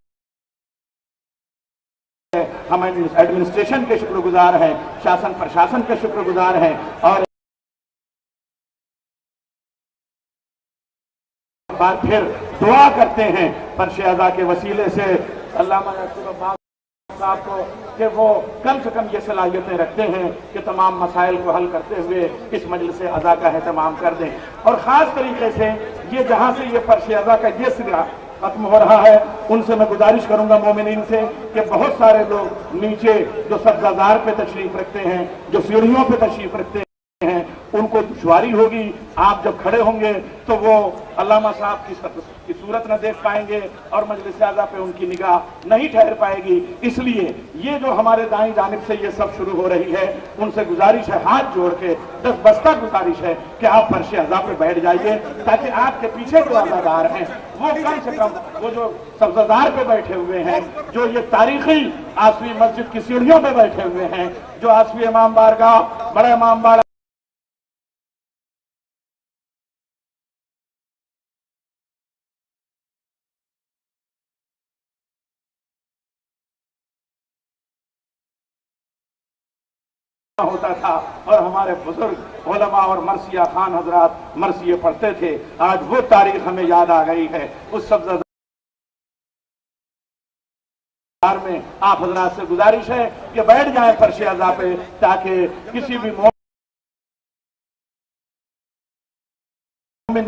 हम एडमिनिस्ट्रेशन के शुक्रगुजार हैं, शासन प्रशासन के शुक्रगुजार हैं और बार फिर दुआ करते हैं फर्श अज़ा के वसीले से अल्लामा साहब को कि वो कम से कम ये सलाहियतें रखते हैं कि तमाम मसाइल को हल करते हुए इस मजलिस अज़ा का एहतमाम कर दें। और ख़ास तरीके से ये जहाँ से ये फर्श अज़ा का ये सिरा खत्म हो रहा है, उनसे मैं गुजारिश करूंगा मोमिनीन से कि बहुत सारे लोग नीचे जो सब्ज़ाज़ार पे तशरीफ़ रखते हैं, जो सीढ़ियों पे तशरीफ़ रखते हैं, उनको दुश्वारी होगी। आप जब खड़े होंगे तो वो अल्लामा साहब की सूरत न देख पाएंगे और मजलिस अज़ा पे उनकी निगाह नहीं ठहर पाएगी। इसलिए ये जो हमारे दाईं जानिब से ये सब शुरू हो रही है, उनसे गुजारिश है, हाथ जोड़ के दस्तबस्ता गुजारिश है कि आप फर्श अज़ा पे बैठ जाइए ताकि आपके पीछे जो अज़ादार हैं वो कम से कम, वो जो सब्ज़ादार पे बैठे हुए हैं, जो ये तारीखी आसवी मस्जिद की सीढ़ियों पे बैठे हुए हैं, जो आसवी इमाम बारगाह, बड़ा इमाम बारगाह होता था और हमारे बुजुर्ग उलमा और मरसिया खान हजरात मरसिये पढ़ते थे। आज वो तारीख हमें याद आ गई है। उस सब्ज़ादार में आप हजरात से गुजारिश है कि बैठ जाएं फर्श अज़ा पे ताकि किसी भी मोमिन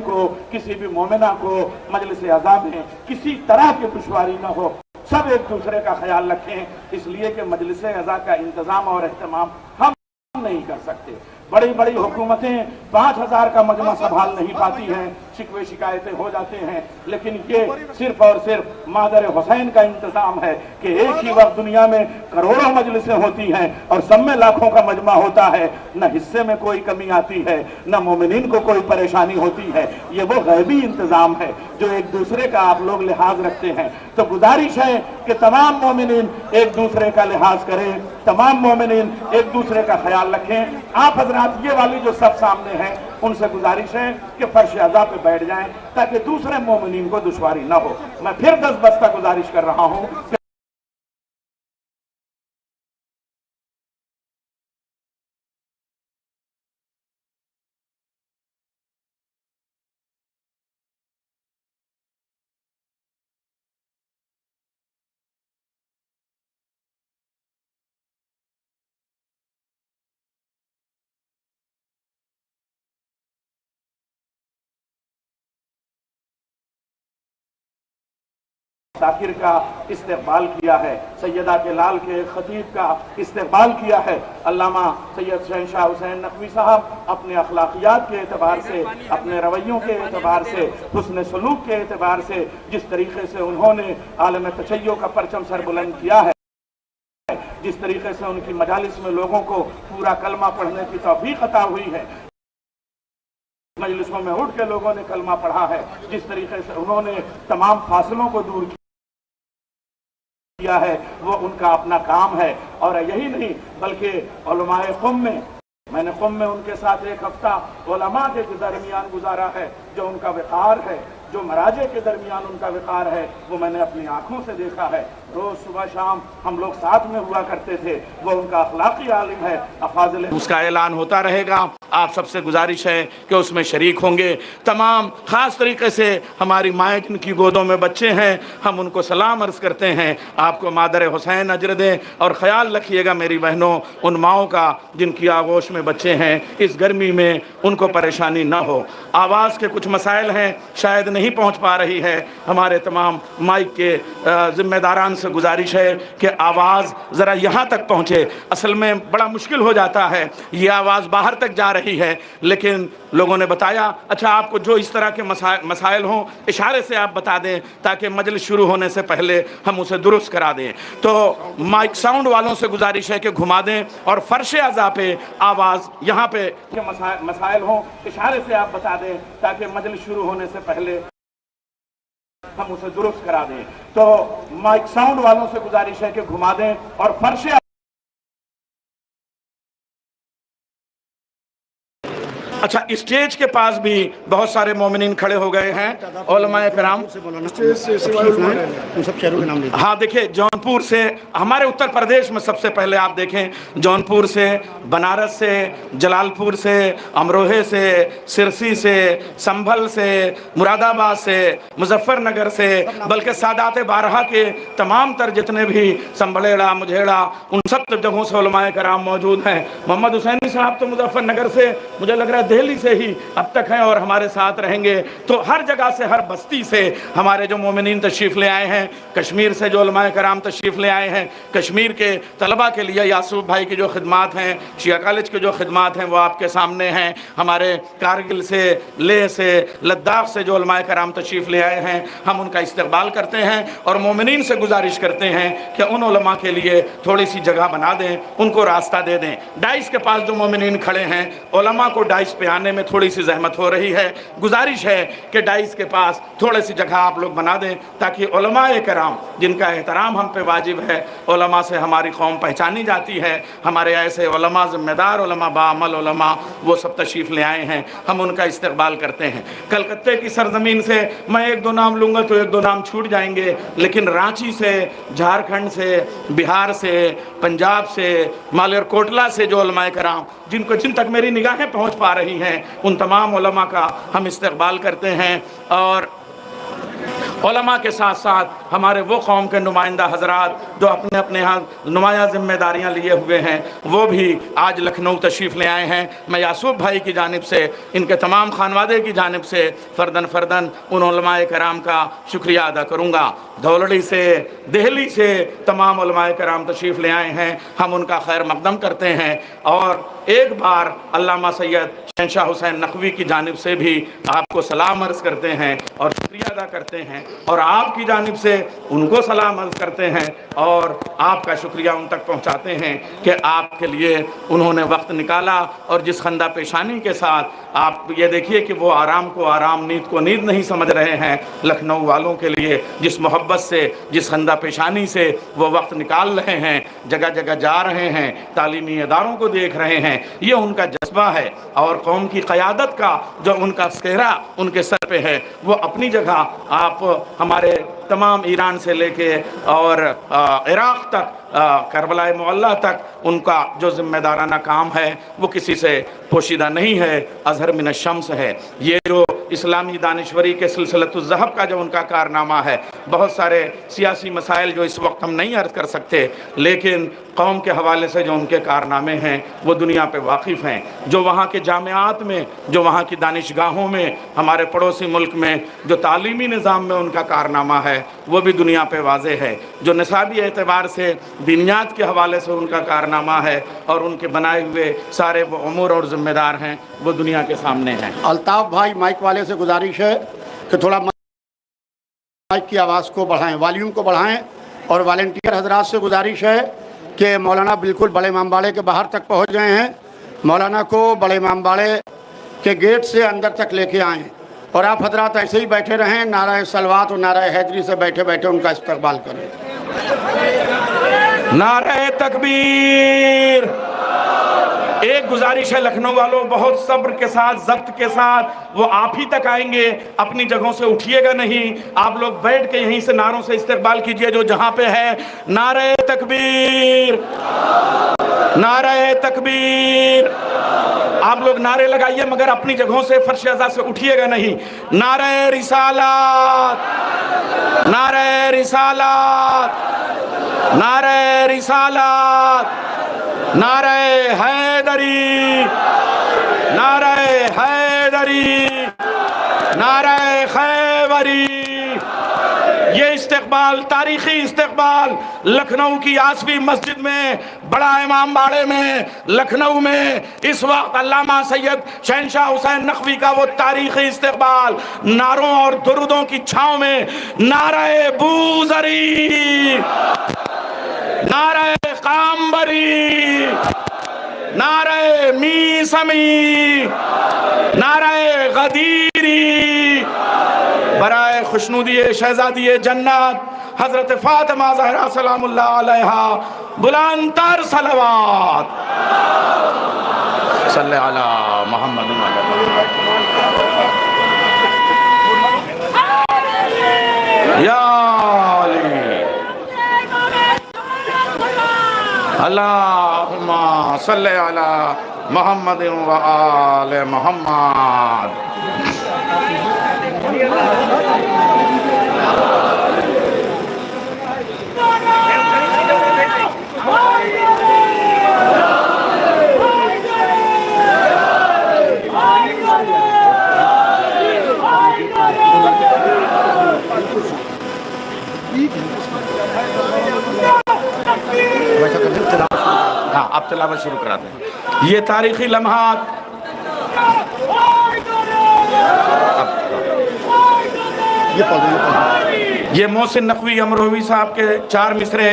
को, किसी भी मोमिना को मजलिस अज़ा में किसी तरह की दुश्वारी न हो। सब एक दूसरे का ख्याल रखें, इसलिए कि मजलिस अज़ा का इंतजाम और एहतमाम हम नहीं कर सकते। बड़ी बड़ी हुकूमतें 5000 का मजमा संभाल नहीं पाती हैं, शिकवे शिकायतें हो जाते हैं, लेकिन ये सिर्फ और सिर्फ मादर हुसैन का इंतजाम है कि एक ही वक्त दुनिया में करोड़ों मजलिसें होती हैं और सब में लाखों का मजमा होता है, न हिस्से में कोई कमी आती है, न मोमिनीन को कोई परेशानी होती है। ये वो गैबी इंतजाम है जो एक दूसरे का आप लोग लिहाज रखते हैं। तो गुजारिश है कि तमाम मोमिनीन एक दूसरे का लिहाज करें, तमाम मोमिनीन एक दूसरे का ख्याल रखें। आप हजरात ये वाली जो सब सामने हैं उनसे गुजारिश है कि फर्श अज़ा पे बैठ जाएं ताकि दूसरे मोमिनीन को दुश्वारी न हो। मैं फिर 10 बस्ता गुजारिश कर रहा हूं कि ताकिर का इस्तेकबाल किया है, सैयदा के लाल के खतीब का इस्तेकबाल किया है। अल्लामा सैयद शहंशाह हुसैन नकवी साहब अपने अखलाकियात के एतबार से, अपने रवैयों के एतबार से, हुस्न सलूक के एतबार से जिस तरीके से उन्होंने आलम तशय्यो का परचम सर बुलंद किया है, जिस तरीके से उनकी मजालिस में लोगों को पूरा कलमा पढ़ने की तौफीक अता हुई है, मजलिसों में उठ के लोगों ने कलमा पढ़ा है, जिस तरीके से उन्होंने तमाम फासलों को दूर किया है, वो उनका अपना काम है। और यही नहीं बल्कि उलमाए क़ौम में, मैंने क़ौम में उनके साथ एक हफ्ता उलमा के दरमियान गुजारा है। जो उनका विकार है, जो मराजे के दरमियान उनका विकार है, वो मैंने अपनी आंखों से देखा है। रोज सुबह शाम हम लोग साथ में हुआ करते थे। वो उनका अखलाकी आलिम है, अफाजिल। उसका ऐलान होता रहेगा, आप सबसे गुजारिश है कि उसमें शरीक होंगे। तमाम ख़ास तरीके से हमारी माएँ जिनकी गोदों में बच्चे हैं, हम उनको सलाम अर्ज़ करते हैं। आपको मादर हुसैन अजर दें और ख़याल रखिएगा मेरी बहनों उन माओं का जिनकी आगोश में बच्चे हैं। इस गर्मी में उनको परेशानी ना हो। आवाज़ के कुछ मसाइल हैं, शायद नहीं पहुँच पा रही है। हमारे तमाम माइक के ज़िम्मेदारान से गुजारिश है कि आवाज़ ज़रा यहाँ तक पहुँचे। असल में बड़ा मुश्किल हो जाता है, ये आवाज़ बाहर तक जा रही है, लेकिन लोगों ने बताया अच्छा आपको जो इस तरह के मसाइल हों इशारे से आप बता दें ताकि मजलिस शुरू होने से पहले हम उसे दुरुस्त करा दें। तो माइक साउंड वालों से गुजारिश है कि घुमा दें और फर्श अज़ा पे आवाज़ यहाँ पे मसाइल हों इशारे से आप बता दें ताकि मजलिस शुरू होने से पहले हम उसे दुरुस्त करा दें। तो माइक साउंड वालों से गुजारिश है कि घुमा दें और फर्श। अच्छा, स्टेज के पास भी बहुत सारे मोमिनीन खड़े हो गए हैं। उलमाए किराम हाँ देखिए, जौनपुर से, हमारे उत्तर प्रदेश में सबसे पहले आप देखें जौनपुर से, बनारस से, जलालपुर से, अमरोहे से, सिरसी से, संभल से, मुरादाबाद से, मुजफ्फरनगर से, बल्कि सादात बारहा के तमाम तर जितने भी संभलेड़ा मुझेड़ा उन सब जगहों से उलमाए किराम मौजूद हैं। मोहम्मद हुसैनी साहब तो मुजफ्फरनगर से, मुझे लग रहा है दिल्ली से ही अब तक हैं और हमारे साथ रहेंगे। तो हर जगह से, हर बस्ती से हमारे जो मोमिनीन तशरीफ़ ले आए हैं, कश्मीर से जो उलमाए कराम तशरीफ़ ले आए हैं, कश्मीर के तलबा के लिए यासूफ भाई की जो खिदमात हैं, शिया कॉलेज के जो खिदमात हैं वो आपके सामने हैं। हमारे कारगिल से, लेह से, लद्दाख से जो उलमाए कराम तशरीफ़ ले आए हैं, हम उनका इस्तकबाल करते हैं और मोमिनीन से गुजारिश करते हैं कि उन उलमा के लिए थोड़ी सी जगह बना दें, उनको रास्ता दे दें। डाइस के पास जो मोमिनीन खड़े हैं, उलमा को डाइस पे आने में थोड़ी सी जहमत हो रही है। गुजारिश है कि डाइस के पास थोड़ी सी जगह आप लोग बना दें ताकि उलमाए कराम जिनका एहतराम हम पे वाजिब है, उलमा से हमारी कौम पहचानी जाती है, हमारे ऐसे उलमा, ज़िम्मेदार उलमा, बाअमल उलमा, वो सब तशरीफ़ ले आए हैं, हम उनका इस्तकबाल करते हैं। कलकत्ते की सरजमीन से मैं एक दो नाम लूँगा तो एक दो नाम छूट जाएंगे, लेकिन रांची से, झारखंड से, बिहार से, पंजाब से, मालेरकोटला से जो उलमाए कराम जिन तक मेरी निगाहें पहुँच पा रही हैं, उन तमाम उलमा का हम इस्तकबाल करते हैं। और उलमा के साथ साथ हमारे वो कौम के नुमाइंदा हजरात जो अपने अपने यहाँ नुमाया जिम्मेदारियाँ लिए हुए हैं, वो भी आज लखनऊ तशरीफ़ ले आए हैं। मैं यासूब भाई की जानिब से, इनके तमाम खानवादे की जानिब से फ़र्दन उन उलमाए कराम का शुक्रिया अदा करूँगा। धौलड़ी से, दिल्ली से तमाम उलमाए कराम तशरीफ़ ले आए हैं, हम उनका खैर मकदम करते हैं और एक बार अल्लामा सैयद शहंशाह हुसैन नकवी की जानिब से भी आपको सलाम अर्ज़ करते हैं और शुक्रिया अदा करते हैं और आपकी जानिब से उनको सलाम अर्ज़ करते हैं और आपका शुक्रिया उन तक पहुंचाते हैं कि आपके लिए उन्होंने वक्त निकाला और जिस खंदा पेशानी के साथ आप ये देखिए कि वो आराम को आराम, नींद को नींद नहीं समझ रहे हैं। लखनऊ वालों के लिए जिस मोहब्बत से, जिस खंदा पेशानी से वो वक्त निकाल रहे हैं, जगह जगह जा रहे हैं, तालीमी इदारों को देख रहे हैं, ये उनका जज्बा है और कौम की क़यादत का जो उनका सेहरा उनके सर पे है, वो अपनी जगह आप हमारे तमाम ईरान से लेके और इराक़ तक, करबला मुअल्ला तक उनका जो ज़िम्मेदाराना काम है वो किसी से पोशीदा नहीं है, अज़हर मिन शम्स है। ये जो इस्लामी दानिश्वरी के सिलसिलतुज़्ज़हब का जो उनका कारनामा है, बहुत सारे सियासी मसाइल जो इस वक्त हम नहीं अर्ज़ कर सकते, लेकिन कौम के हवाले से जो उनके कारनामे हैं वो दुनिया पे वाकिफ़ हैं। जो वहाँ के जामियात में, जो वहाँ की दानिशगाहों में, हमारे पड़ोसी मुल्क में जो तालीमी निज़ाम में उनका कारनामा है वो भी दुनिया पे वाज़े है। जो निसाबी एतबार से, दीनियात के हवाले से उनका कारनामा है और उनके बनाए हुए सारे वो उमूर और ज़िम्मेदार हैं वो दुनिया के सामने हैं। अल्ताफ़ भाई, माइक वाले से गुजारिश है कि थोड़ा माइक की आवाज़ को बढ़ाएं, वॉल्यूम को बढ़ाएं और वॉलंटियर हजरात से गुजारिश है कि मौलाना बिल्कुल बड़े इमामबाड़े के बाहर तक पहुंच गए हैं। मौलाना को बड़े इमामबाड़े के गेट से अंदर तक लेके आएँ और आप हजरात ऐसे ही बैठे रहें, नारा सलवात और नारा हैदरी से बैठे बैठे उनका इस्तकबाल करें। नारे तकबीर। एक गुजारिश है लखनऊ वालों, बहुत सब्र के साथ, ज़ब्त के साथ वो आप ही तक आएंगे, अपनी जगहों से उठिएगा नहीं। आप लोग बैठ के यहीं से नारों से इस्तकबाल कीजिए जो जहां पे है। नारे तकबीर, नारे तकबीर। आप लोग नारे लगाइए मगर अपनी जगहों से, फर्श अज़ा से उठिएगा नहीं। नारे रिसालत, नारे रिसालत, नारे रिसालत, नारे हैदरी, नारे हैदरी, नारे खैबरी। ये इस्तकबाल, तारीखी इस्तकबाल लखनऊ की आसवी मस्जिद में, बड़ा इमामबाड़े में, लखनऊ में इस वक्त अल्लामा सैयद शहंशाह हुसैन नकवी का वो तारीखी इस्तकबाल नारों और दुरूदों की छाँव में। नारे बूज़री, नारे काम्बरी, नारे मीसमी, नारे गदीरी। बराए खुशनुदी शहजादी जन्नत हजरत फातिमा ज़हरा सलामुल्लाह अलैहा बुलंदतर सलवात सल्ले अला मोहम्मद। या अली अल्लाहुम्मा सल्ले अला मोहम्मद व आले मोहम्मद। हाँ, अब तिलावत शुरू कराते हैं। ये तारीखी लम्हात ये मोहसिन नकवी अमरोही साहब के 4 मिसरे।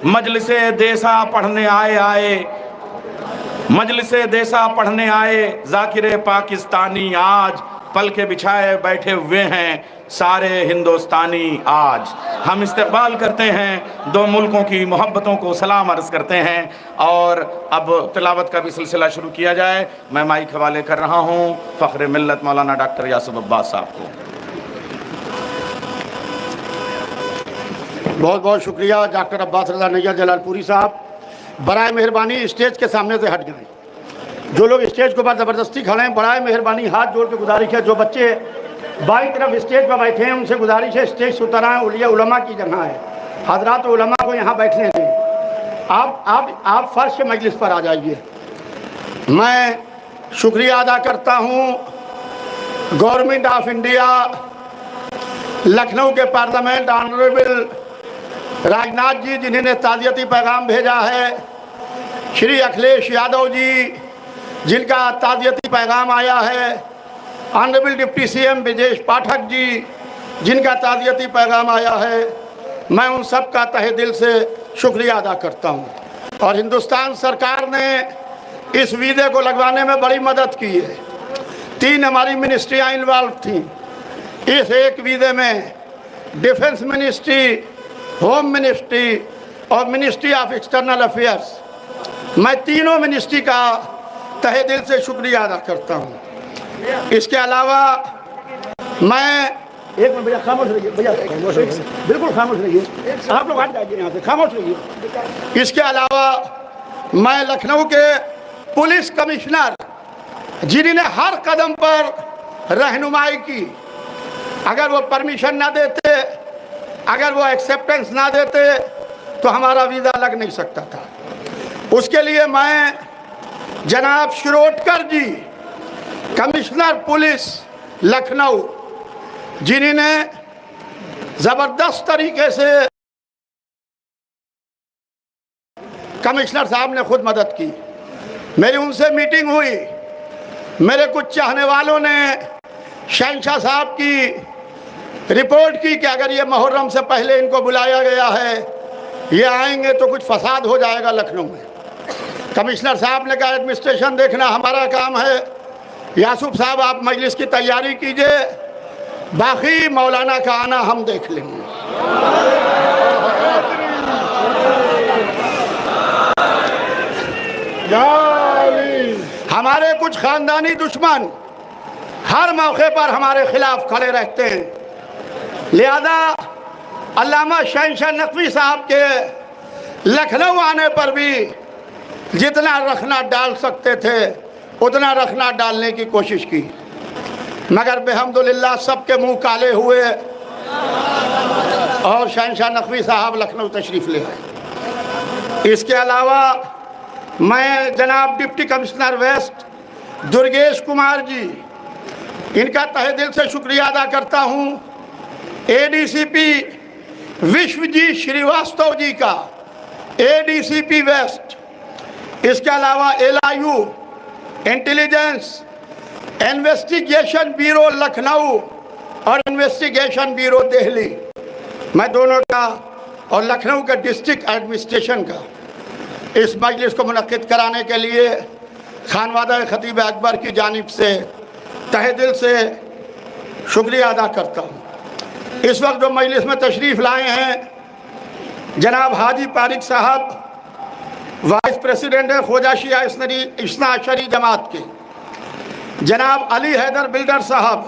मजलिसे देसा पढ़ने आए आए, मजलिसे देसा पढ़ने आए, जाकिर पाकिस्तानी आज पल के बिछाए बैठे हुए हैं सारे हिंदुस्तानी। आज हम इस्तकबाल करते हैं दो मुल्कों की मोहब्बतों को सलाम अर्ज़ करते हैं और अब तिलावत का भी सिलसिला शुरू किया जाए। मैं माइक हवाले कर रहा हूँ फ़ख्र मिल्लत मौलाना डॉक्टर यासूब अब्बास साहब को। बहुत बहुत शुक्रिया डॉक्टर अब्बास रज़ा नैयर जलालपुरी साहब। बराए मेहरबानी स्टेज के सामने से हट जाएं। जो लोग स्टेज के ऊपर ज़बरदस्ती खड़े हैं, बराए मेहरबानी हाथ जोड़ के गुजारिश है, जो बच्चे बाई तरफ स्टेज पर बैठे हैं, उनसे गुजारिश है स्टेज से उतर आए, उलिया उलमा की जगह है, हजरात उलमा को यहाँ बैठने दें। आप फर्श के मजलिस पर आ जाइए। मैं शुक्रिया अदा करता हूँ गवर्नमेंट ऑफ इंडिया, लखनऊ के पार्लियामेंट ऑनरेबल राजनाथ जी जिन्होंने ताज़ियती पैगाम भेजा है, श्री अखिलेश यादव जी जिनका ताज़ियती पैगाम आया है, honourable deputy CM Brajesh Pathak ji जिनका ताज़ियती पैगाम आया है, मैं उन सब का तहे दिल से शुक्रिया अदा करता हूँ। और हिंदुस्तान सरकार ने इस वीज़े को लगवाने में बड़ी मदद की है। 3 हमारी मिनिस्ट्रियाँ इन्वॉल्व थीं इस एक वीज़े में, डिफेंस मिनिस्ट्री, होम मिनिस्ट्री और मिनिस्ट्री ऑफ एक्सटर्नल अफेयर्स। मैं तीनों मिनिस्ट्री का तहे दिल से शुक्रिया अदा करता हूँ। इसके अलावा मैं एक मिनट भैया खामोश रहिए, भैया बिल्कुल खामोश रहिए, आप लोग हट जाइए यहाँ से, खामोश रहिए। इसके अलावा मैं लखनऊ के पुलिस कमिश्नर जिन्होंने हर कदम पर रहनुमाई की, अगर वो परमिशन ना देते, अगर वो एक्सेप्टेंस ना देते तो हमारा वीज़ा लग नहीं सकता था। उसके लिए मैं जनाब शिरोडकर जी कमिश्नर पुलिस लखनऊ जिन्होंने ज़बरदस्त तरीके से, कमिश्नर साहब ने खुद मदद की, मेरी उनसे मीटिंग हुई। मेरे कुछ चाहने वालों ने शहंशाह साहब की रिपोर्ट की कि अगर ये मुहर्रम से पहले इनको बुलाया गया है, ये आएंगे तो कुछ फसाद हो जाएगा लखनऊ में। कमिश्नर साहब ने कहा एडमिनिस्ट्रेशन देखना हमारा काम है, यासूफ साहब आप मजलिस की तैयारी कीजिए, बाकी मौलाना का आना हम देख लेंगे। हमारे कुछ खानदानी दुश्मन हर मौके पर हमारे खिलाफ खड़े रहते हैं, लिहाजा अल्लामा शहंशाह नकवी साहब के लखनऊ आने पर भी जितना रखना डाल सकते थे उतना रखना डालने की कोशिश की, मगर बेहम्दुलिल्लाह सबके मुंह काले हुए और शहंशाह नकवी साहब लखनऊ तशरीफ़ ले आए। इसके अलावा मैं जनाब deputy commissioner west Durgesh Kumar ji, इनका तहे दिल से शुक्रिया अदा करता हूँ। एडीसीपी विश्वजीत श्रीवास्तव जी का, एडीसीपी वेस्ट, इसके अलावा LIU intelligence investigation bureau Lucknow और इन्वेस्टिगेशन ब्यूरो दिल्ली, मैं दोनों का और लखनऊ के डिस्ट्रिक्ट एडमिनिस्ट्रेशन का इस मजलिस को मुनक्किद कराने के लिए खानवादा खतीब अकबर की जानिब से तहे दिल से शुक्रिया अदा करता हूँ। इस वक्त जो मजलिस में तशरीफ़ लाए हैं जनाब हाजी पारिक साहब, वाइस प्रेसिडेंट है ख्वाजा शिया इस्ना अशरी जमात के, जनाब अली हैदर बिल्डर साहब,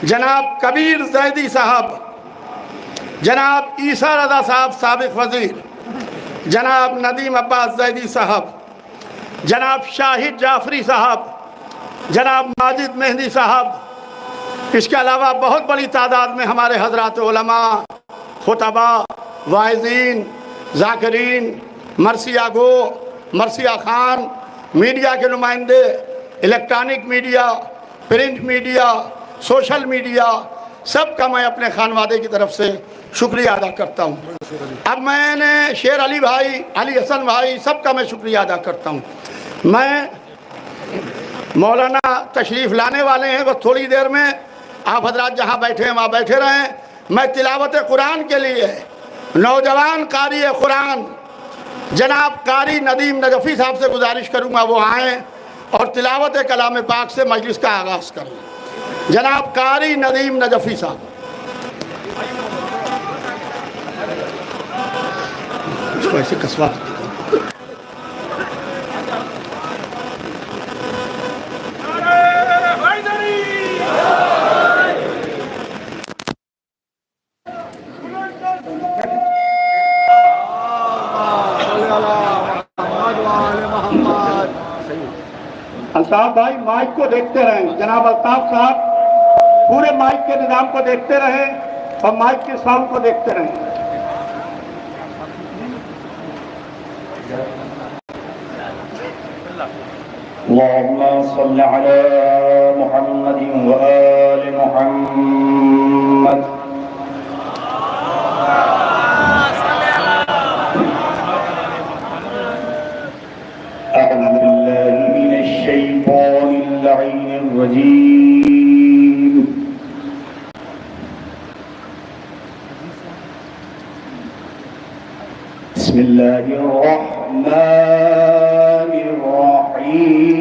जनाब कबीर जैदी साहब, जनाब ईसा रज़ा साहब साबिक़ वज़ीर, जनाब नदीम अब्बास जैदी साहब, जनाब शाहिद जाफरी साहब, जनाब माजिद मेहंदी साहब, इसके अलावा बहुत बड़ी तादाद में हमारे हजरात उलमा, खुतबा, वाइज़ीन, ज़ाकिरीन, मरसिया गो, मरसिया खान, मीडिया के नुमाइंदे, electronic media, print media, social media, सब का मैं अपने खानवादे की तरफ से शुक्रिया अदा करता हूँ। अब मैंने शेर अली भाई, अली हसन भाई, सब का मैं शुक्रिया अदा करता हूँ। मैं मौलाना तशरीफ़ लाने वाले हैं, बस थोड़ी देर में आप हजरात जहाँ बैठे हैं वहाँ बैठे रहें। मैं तिलावत कुरान के लिए नौजवान कारी कुरान जनाब कारी नदीम नजफ़ी साहब से गुजारिश करूँगा वो आएँ और तिलावत कलाम पाक से मजलिस का आगाज़ करें। जनाब कारी नदीम नजफ़ी साहब, इसको ऐसे कसवा अल्ताफ भाई माइक को देखते रहें। जनाब अल्ताफ साहब पूरे माइक के निजाम को देखते रहें और माइक के साउंड को देखते रहें। अल्लाहुम्मा सल्लि अला मुहम्मदिन व आलि मुहम्मद। अऊज़ु बिल्लाहि मिनश शैतानिर लईनिर रजीम। बिस्मिल्लाहिर रहमानिर रहीम।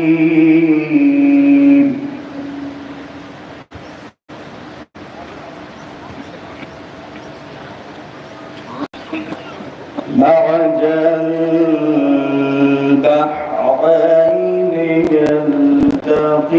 मरजल बहरैन यल्तक़ियान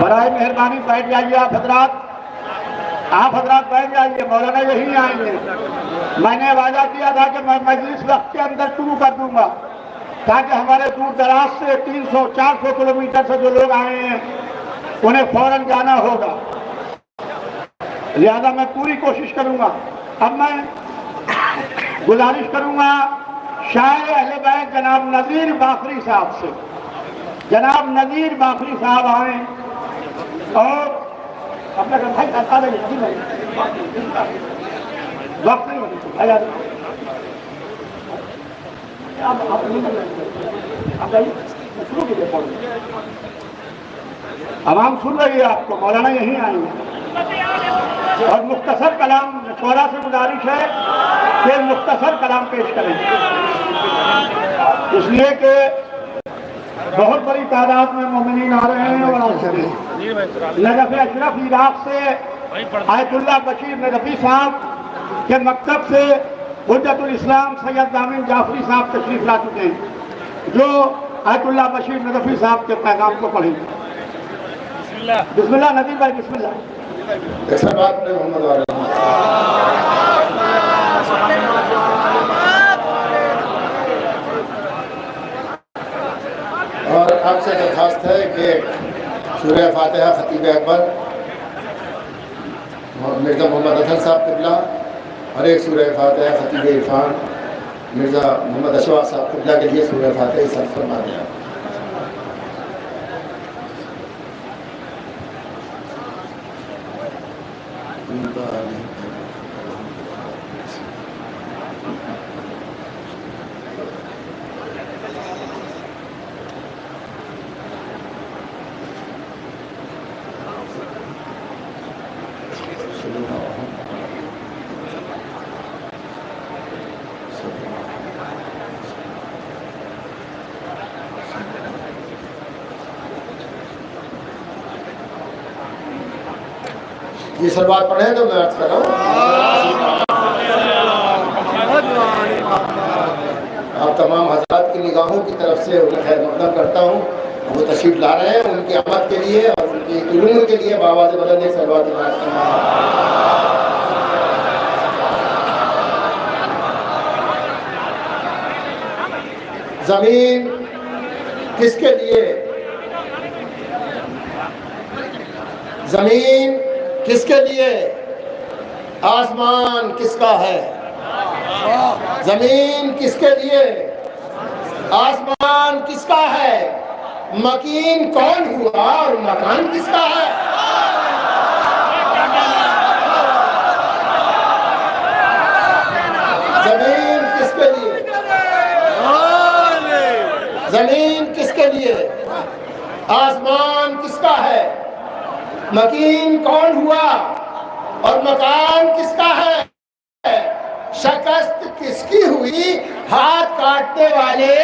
बराए मेहरबानी बैठ जाइए आप हजरात बैठ जाइए। मौलाना यही आएंगे। मैंने वादा किया था कि मैं मजलिस वक्त के अंदर शुरू कर दूंगा ताकि हमारे दूर दराज से 300-400 किलोमीटर से जो लोग आए हैं उन्हें फौरन जाना होगा, लिहाजा मैं पूरी कोशिश करूंगा। अब मैं गुजारिश करूंगा शायर अहले बैत जनाब नज़ीर बाकरी साहब से, जनाब नज़ीर बाकरी साहब आए और अपना भाई वक्त नहीं आवाम सुन रही है आपको। मौलाना यहीं आएंगे और मुख्तसर कलाम शोरा से गुजारिश है कि मुख्तसर कलाम पेश करेंगे, इसलिए कि बहुत बड़ी तादाद में मोमिनीन आ रहे हैं। और नजफ अशरफ इराक से आयतुल्लाह बशीर नजफी साहब के मकतब से हुज्जतुल इस्लाम सैयद दामिन जाफरी साहब तशरीफ ला चुके हैं जो आयतुल्लाह बशीर नजफी साहब के पैगाम को पढ़ेंगे। बिस्मिल्लाह नदीर भाई बिस्मिल्लाह। और आपसे दरख्वास्त है कि सूरह फातिहा खतीब अकबर मिर्ज़ा मोहम्मद अजहर साहब क़िबला और एक सूरह फातिहा खतीब इरफान मिर्ज़ा मोहम्मद अशफाक साहब क़िबला के लिए सूरह फातिहा सर्व फरमा दें। ये सलवात पढ़े तो मैं अर्ज कर रहा हूँ। आप तमाम हज़रात की निगाहों की तरफ से उन्हें खैर मक़दम करता हूँ। वो तशरीफ़ ला रहे हैं उनकी आमद के लिए और उनकी उलूम के लिए बाबा से बदलने सलवात जमीन किसके लिए, जमीन किसके लिए, आसमान किसका है। जमीन किसके लिए, आसमान किसका है, मकीन कौन हुआ और मकान किसका है। जमीन किसके लिए, जमीन किसके लिए, आसमान किसका है, मकीन कौन हुआ और मकान किसका है। शिकस्त किसकी हुई, हाथ काटने वाले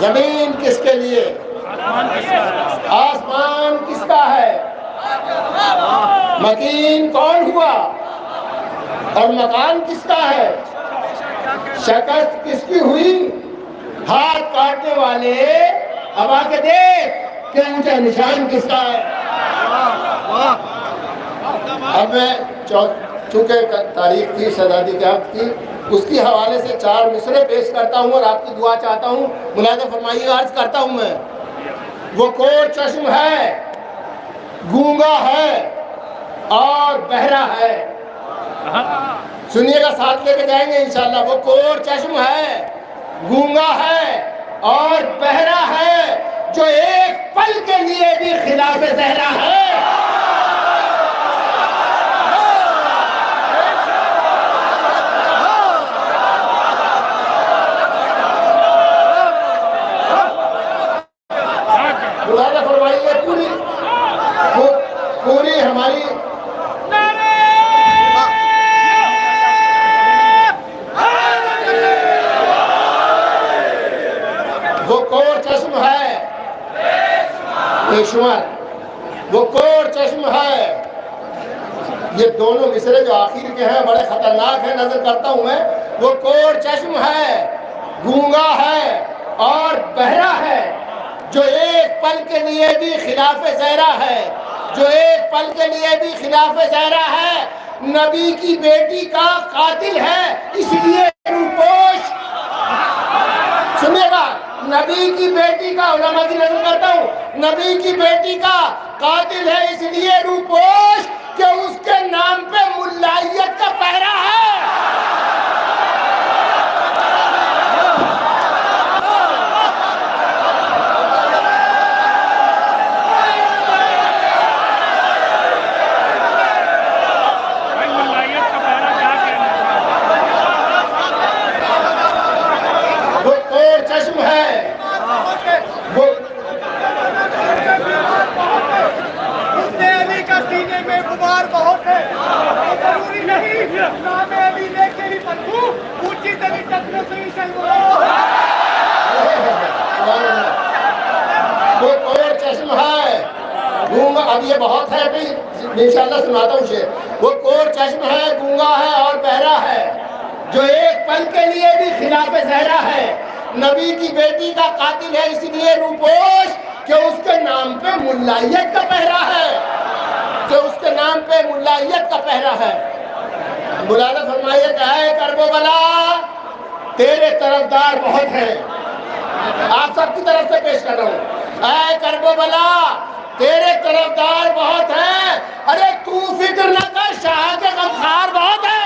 जमीन किसके लिए, आसमान किसका है, मकीन कौन हुआ और मकान किसका है। शिकस्त किसकी हुई, हाथ काटने वाले अब आके देख के ऊंचा निशान किसका है। अब मैं चूंकि तारीख थी शहजादी के हक की, उसकी हवाले से 4 मिसरे पेश करता हूँ और आपकी दुआ चाहता हूँ। मुलाज़ा फरमाइए, अर्ज करता हूँ मैं। वो कोर चश्म है, गूंगा है और बहरा है। सुनिएगा, साथ लेके जाएंगे इंशाल्लाह। वो कोर चश्म है, गूंगा है और बहरा है, जो एक पल के लिए भी खिलाफ ज़हरा है। पूरी हमारी वो कोर चश्म है, पेशवर, वो कोर चश्म है। ये दोनों मिसरे जो आखिर के हैं बड़े खतरनाक हैं, नजर करता हूं मैं। वो कोर चश्म है, गूंगा है और बहरा है, जो एक पल के लिए भी खिलाफ ज़हरा है, जो एक पल के लिए भी खिलाफ ज़हरा है। नबी की बेटी का कातिल है, इसलिए रूपोश। सुनिएगा, नबी की बेटी का, उलमा की नजर करता हूँ, नबी की बेटी का कातिल है, इसलिए रूपोश कि उसके नाम पे मुल्लाहियत का पहरा है। चश्म है, वो अली का सीने में गुबार बहुत है, जरूरी नहीं नाम अली लेके ही बंधु ऊंची तली टकरे से ही वो कोर चश्म है, गूंगा। अब ये बहुत है भाई, इंशाल्लाह सुनाता हूँ शेर। वो कोर चश्म है, गूंगा है और बहरा है, जो एक पल के लिए भी खिलाफ ज़हरा है। नबी की बेटी का कातिल है, इसलिए रूपोश कि उसके नाम पे मुल्लाहियत का पहरा है, कि उसके नाम पे मुल्लाहियत का पहरा है। मुलाज़ा फरमाइए, है करबला तेरे तरफदार बहुत हैं। आप सबकी तरफ से पेश कर रहा हूँ। ऐ करबला तेरे तरफदार बहुत हैं, अरे तू फिक्र न कर, शाह के गमखार बहुत है।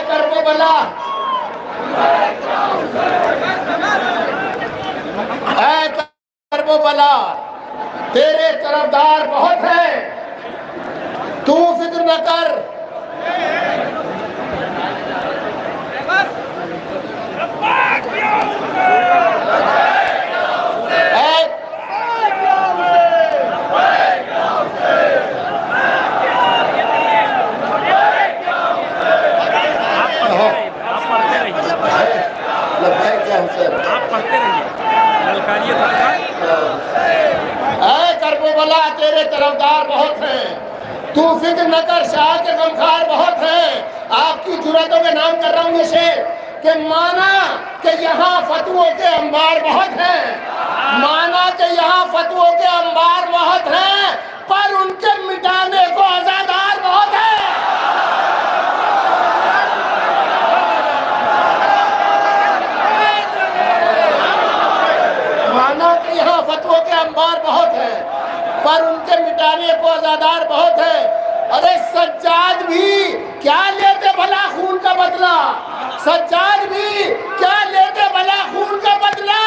करबला करबला तेरे तरफदार बहुत हैं, करबला तेरे तरफदार बहुत हैं, तू फिक्र न कर, शाह के गमखार बहुत हैं। आपकी जुर्रतों के नाम कर रहा हूँ ये शेर कि माना कि यहाँ फतवों के अंबार बहुत हैं, माना कि यहाँ फतवों के अंबार बहुत हैं, पर उनके मिटाने को आजादार बहुत है। माना कि यहाँ फतवों के अंबार बहुत हैं, पर उनके मिटाने को आजादार बहुत है। अरे सज्जाद भी क्या लेते भला खून का बदला, सज्जाद भी क्या लेते भला खून का बदला,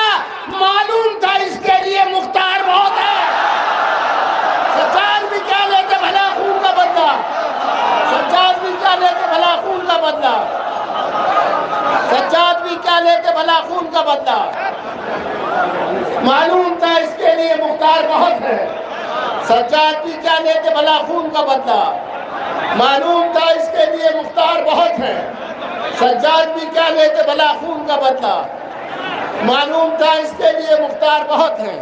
मालूम था इसके लिए मुख्तार बहुत है। सज्जाद भी क्या लेते भला खून का बदला, सज्जाद भी क्या लेते भला खून का बदला, सज्जाद भी क्या लेते भला खून का बदला, मालूम था इसके लिए मुख्तार बहुत है। सज्जाद भी क्या लेते भला खून का बदला, मालूम था इसके लिए मुख्तार बहुत है। सज्जाद भी क्या लेते भला खून का बदला, मालूम था इसके लिए मुख्तार बहुत है।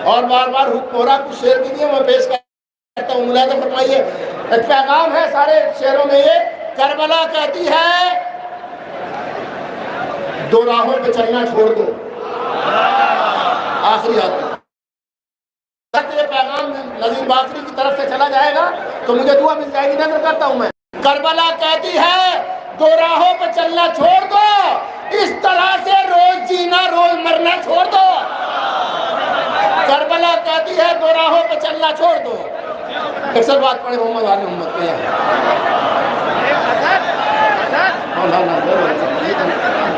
और बार बार हुक्मोरा कुछ शेर भी दिए मैं पेश करता हूँ, मुलाज़ा फरमाइए। एक पैगाम है सारे शेरों में ये, करबला कहती है दो राहों पे चलना छोड़ दो। आखिरी आदमी ये पैगाम नजीर बाकरी की तरफ से चला जाएगा तो मुझे दुआ मिल जाएगी, नजर करता हूं मैं। करबला कहती है दो राहों पर चलना छोड़ दो, इस तरह से रोज जीना रोज मरना छोड़ दो। करबला कहती है दो राहों पर चलना छोड़ दो। एक सब बात पढ़े मोहम्मद वाले मोहम्मद पे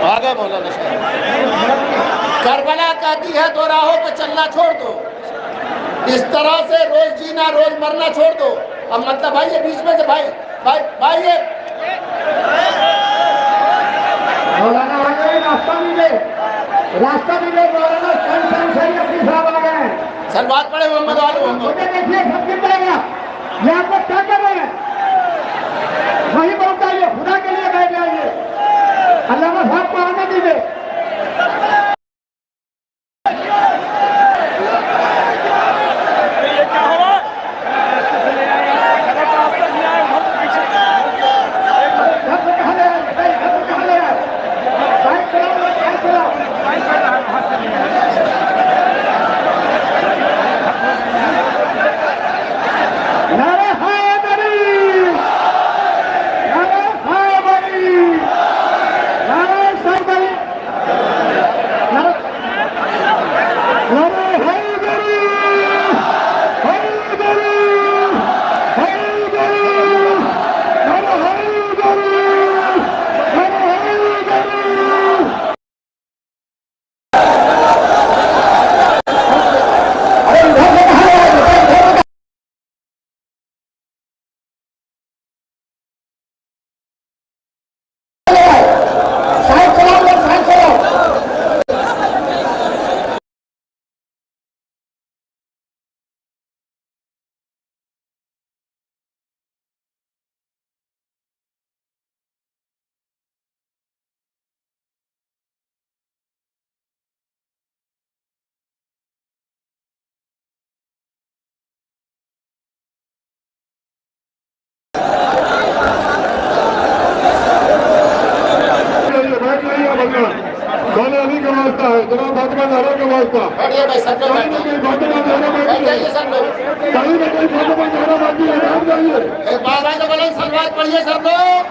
आगे मौलाना साहब। करबला कहती है दो राहों पर चलना छोड़ दो, इस तरह से रोज जीना रोज मरना छोड़ दो। अब मतलब भाई ये बीच में से भाई भाई भाई ये मौलाना आ गए, रास्ता मिले मौलाना अपनी साहब आ गए। सर बात पड़े मोहम्मद वाले मुझे देखिए सब गिर जाएगा, ये आप लोग क्या कर रहे हैं, वही बहुत आइए, खुदा के लिए बैठ जाइए, अल्लाह साहब को आने दीजिए। खाने अली का वास्ता है, जनाब फातिमा ज़हरा का वास्ता। बैठिए भाई सब लोग बैठिए, फातिमा ज़हरा बैठ जाइए सब लोग। कहीं ना कहीं फातिमा ज़हरा बाकी है, बैठ जाइए। एक बाबा का बोले सलवात पढ़िए सब लोग।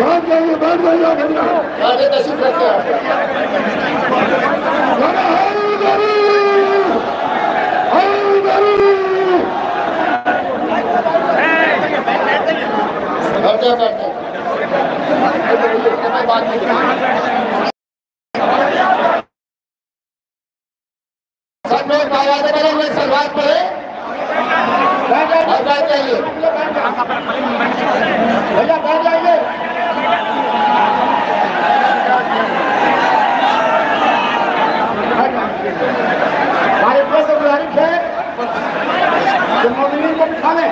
बैठ जाइए भैया। आगे तशरीफ रखिए। सब लोग बाबा से बोले मैं सलवात पढ़े और बैठ जाइए भैया, बैठ जाइए। हमारे प्रेस से गुजारिश है कि मोमिनीन को बिठा लें।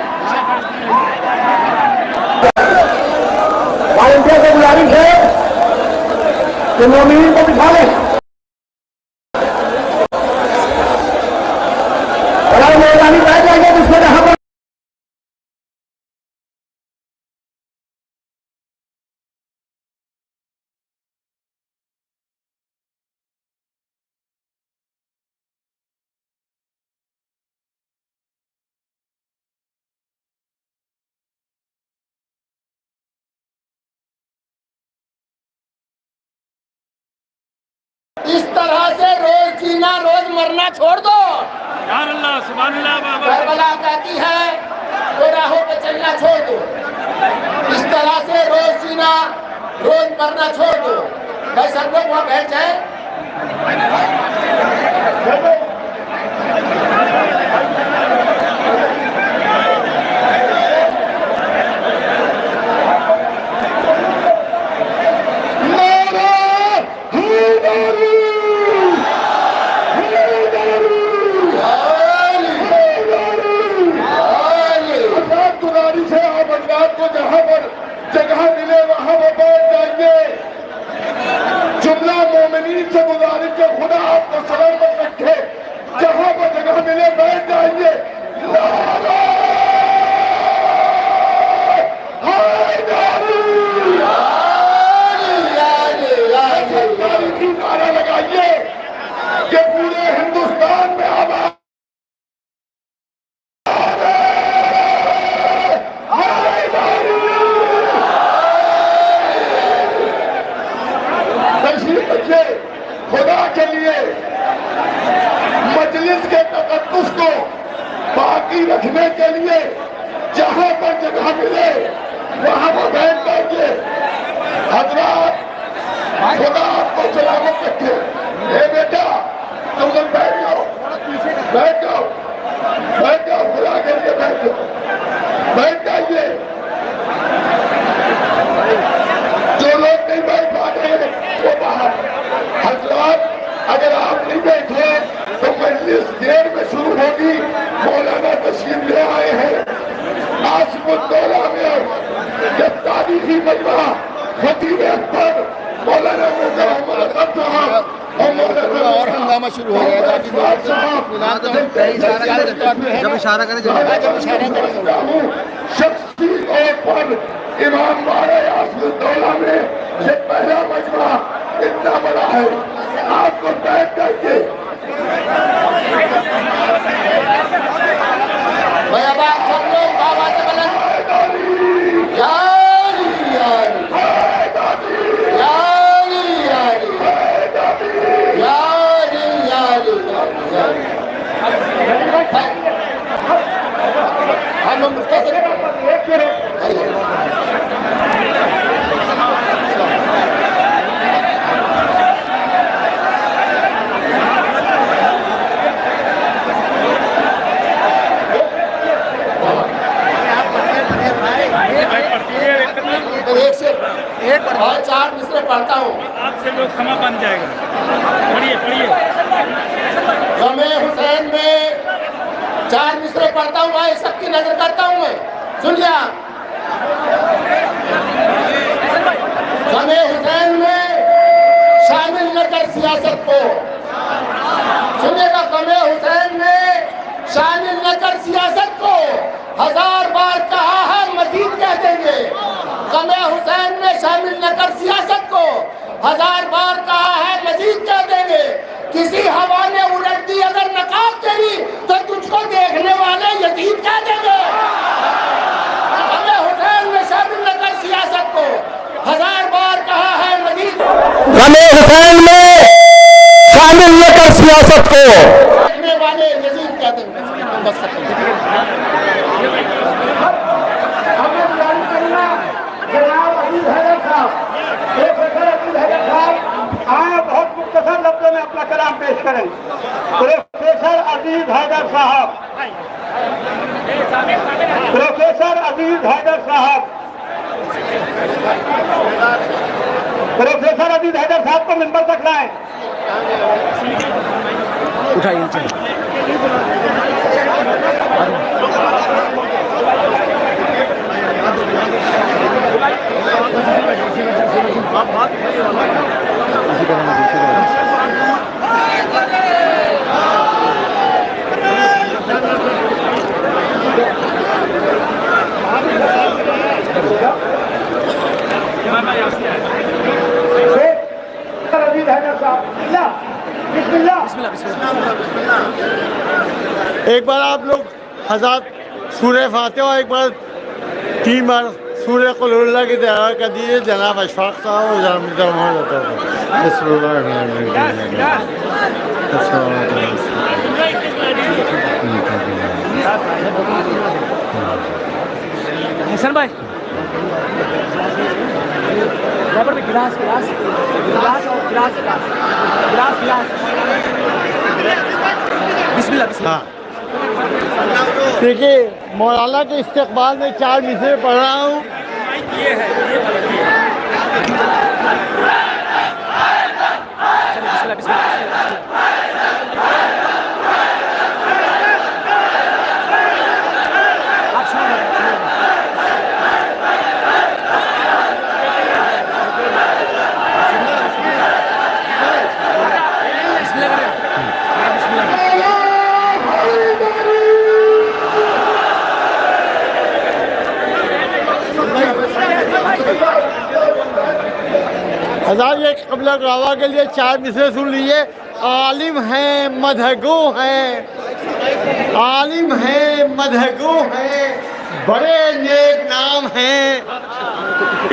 हमारे प्रेस से गुजारिश है कि मोमिनीन को बिठा लें। अगर मेहरबानी बैठ जाएंगे तो उसमें जहां पर इस तरह से रोज जीना रोज मरना छोड़ दो। करबला कहती है तो राहों पे चलना छोड़ दो। इस तरह से रोज जीना रोज मरना छोड़ दो। भाई सब लोग वहाँ बैठ जाए। को जहां पर जगह मिले वहां वो बैठ जाइए। जुमला मोमिनीन से गुजारिश के खुदा आपको सलामत रखे। जहां पर जगह मिले बैठ जाइए। नारा लगाइए कि पूरे हिंदुस्तान में आवाज खुदा के लिए मजलिस के तकद्दुस को बाकी रखने के लिए जहां पर जगह मिले वहां पर बैठ जाइए। हजरात खुदा आपको सलामत रखे। हे बेटा तुम लोग बैठ जाओ, बैठ जाओ, बैठ जाओ, खुदा के लिए बैठ जाओ, बैठ जाइए। जो लोग नहीं बैठ पाते वो बाहर। हजरात अगर आप नहीं बैठे तो मजलिस देर में शुरू होगी। मौलाना तशरीफ ले आए हैं आसिफुद्दौला में। जब तारीखी मजमा खतीब अकबर मौलाना और हंगामा शुरू हो गया। जब इशारा करें शख्सी तौर पर इमाम बारे आसिफुद्दौला में ये पहला मजमा इतना बड़ा है। आपको बैठ करके सब लोग आवाज़ बुलंद हम मुख्तसर एक और 4 मिसरे पढ़ता हूँ। आपसे लोग क्षमा बन जाएगा। पढ़िए पढ़िए। गमे हुसैन में 4 मिसरे पढ़ता हूँ। भाई सबकी नजर करता हूँ मैं। सुनिए गमे हुसैन में शामिल न कर सियासत को। सुनिएगा गमे हुसैन में शामिल न कर सियासत को। 1000 बार कहा है मजीद कह देंगे। गमे हुसैन में शामिल न कर सियासत को। 1000 बार कहा है मजीद कह देंगे। किसी हवा ने उलट दी अगर नकाब तेरी तो तुझको देखने वाले यजीद कह देंगे। गमे हुसैन में शामिल न कर सियासत को। 1000 बार कहा है मजीद। गमे हुसैन में शामिल न कर सियासत को। देखने वाले यजीद कह देंगे। आए बहुत मुख्तसर लफ्जों में अपना कलाम पेश करें। प्रोफेसर अजीज हैदर साहब, प्रोफेसर अजीज हैदर साहब, प्रोफेसर अजीज हैदर साहब को मिंबर तक लाएं। उठाइए एक बार आप लोग हज़ार सूर्य फातिहा एक बार 3 बार सूर्य कुल्हुल्लाह की तैयार कर दीजिए जनाब अशफाक साहब और हसन भाई गिलास गिलास गिलास और गिलास गिलास गिलास गिलास बिस्मिल्लाह बिस्मिल्लाह। देखिए मौलाना के इस्तकबाल में 4 मिसरे पढ़ रहा हूँ। ये है बिस्मिल्लाह बिस्मिल्लाह हज़ार ये कबला गवाह के लिए 4 मिसरे सुन लीजिए। आलिम हैं मदहगो हैं, आलिम हैं मदहगो हैं, बड़े नेक नाम हैं,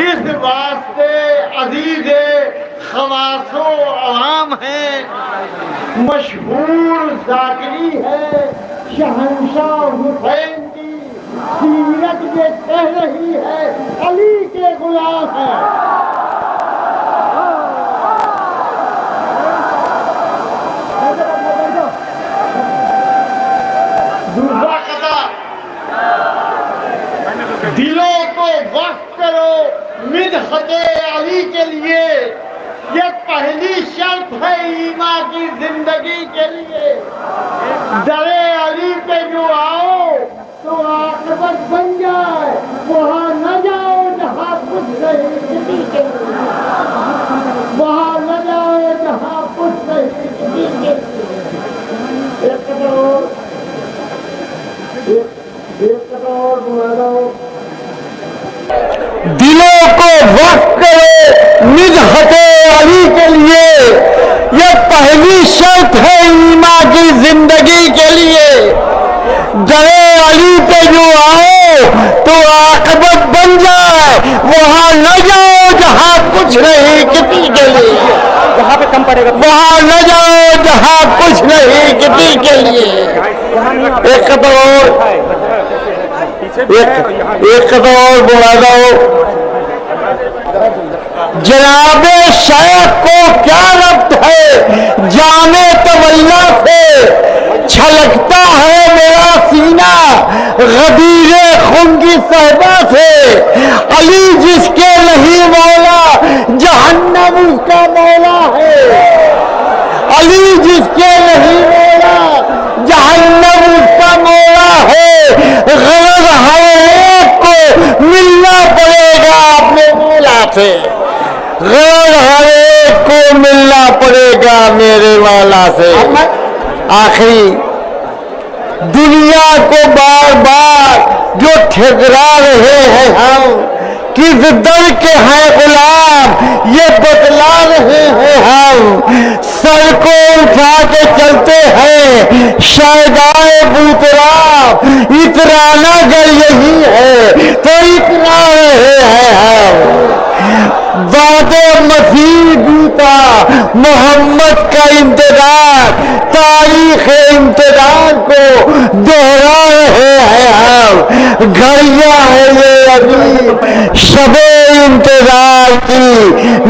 इस वास्ते अजीज खवासो अवाम हैं, मशहूर जाकरी है शहंशाह हुसैन की सीरत ये कह रही है अली के गुलाम है। दूसरा कथा, दिलों को वक्त करो मिदहते अली के लिए, ये पहली शर्त है ईमान की जिंदगी के लिए। दरे अली पे जो आओ तो आकबत बन जाए, वहाँ न जाओ जहाँ कुछ नहीं किसी के लिए, वहाँ न जाओ जहाँ कुछ नहीं किसी के लिए। दिलों को वक्त करो मिदहते अली के लिए, ये पहली शर्त है ईमान की जिंदगी के लिए। दरे अली पे जो आओ तो आकबत बन जाए, वहाँ न जाओ जहाँ कुछ नहीं किसी के लिए, वहाँ पे कम पड़ेगा, वहाँ न जाओ जहाँ कुछ नहीं किसी के लिए। एक कदम और बोला दो, जनाबे शेख को क्या रब्त है जाने तवल्ला से, छलकता है मेरा सीना गदीरे खून की सहबा से। अली जिसके नहीं मौला जहन्नम उसका मौला है, अली जिसके नहीं मौला जहन्नम उसका मौला है। गरज हर एक को मिलना पड़ेगा अपने मौला से, गरज हर एक को मिलना पड़ेगा मेरे मौला से। आखिरी दुनिया को बार बार जो ठुकरा रहे हैं हम, किस दर के हैं गुलाम ये बतला रहे हैं हम। सर को उठा के चलते हैं शायदाए बूतराम, इतराना अगर यही है तो इतना रहे हैं हम। वादे मसीह बीता मोहम्मद का इंतजार, तारीख इंतजार को दोहरा रहे हैं हम। घड़ियां है ये अभी शबे इंतजार की,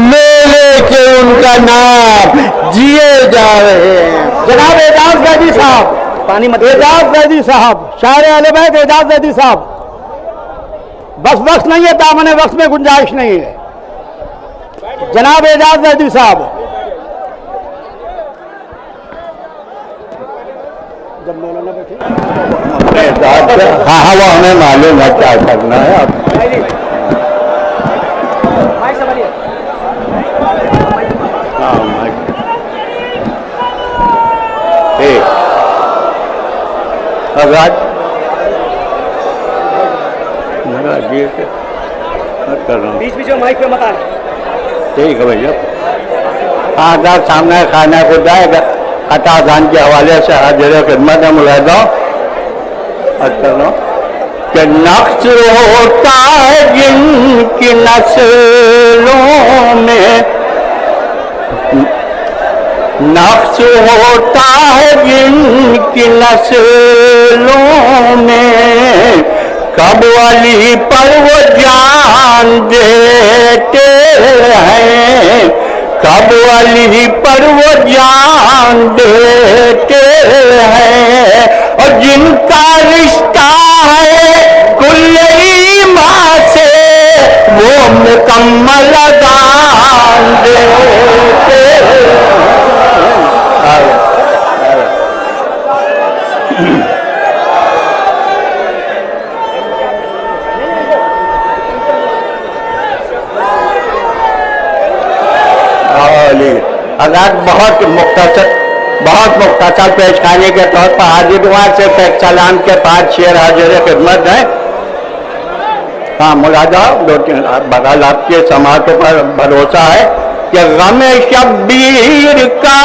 ले लेके उनका नाम जिए जा रहे हैं। जनाब एजाज जैदी साहब, पानी मत, एजाज जैदी साहब, शायर अहले बैत एजाज जैदी साहब। बस वक्त नहीं है, दामन वक्त में गुंजाइश नहीं है। जनाब एजाज जैदी साहब, जब मौलाना बैठे हाँ वो हमें मालूम है क्या करना है। आप कर रहा हूँ, बीच बीच में माइक पे मत आए। ठीक है भैया। हाँ साहब सामने खाना को जाएगा अता खान के हवाले से हाजिर खिदमत है मुलाजा। अच्छा कि नक्श होता है जिनकी नस्लों में, नक्श होता है जिनकी नस्लों में, कब अली पर वो जान देते हैं, कब अली पर वो जान देते हैं। और जिनका रिश्ता है कुल ईमान से, वो मुकम्मल दान देते हैं। अगर बहुत मुख्तसर पेश खाने के तौर पर हाजिर से एक सलाम के 5 शेर हाजिर खिदमत है। हाँ मुलाजा 2-3 बगल आपके समातों पर भरोसा है कि गमे शब्बीर का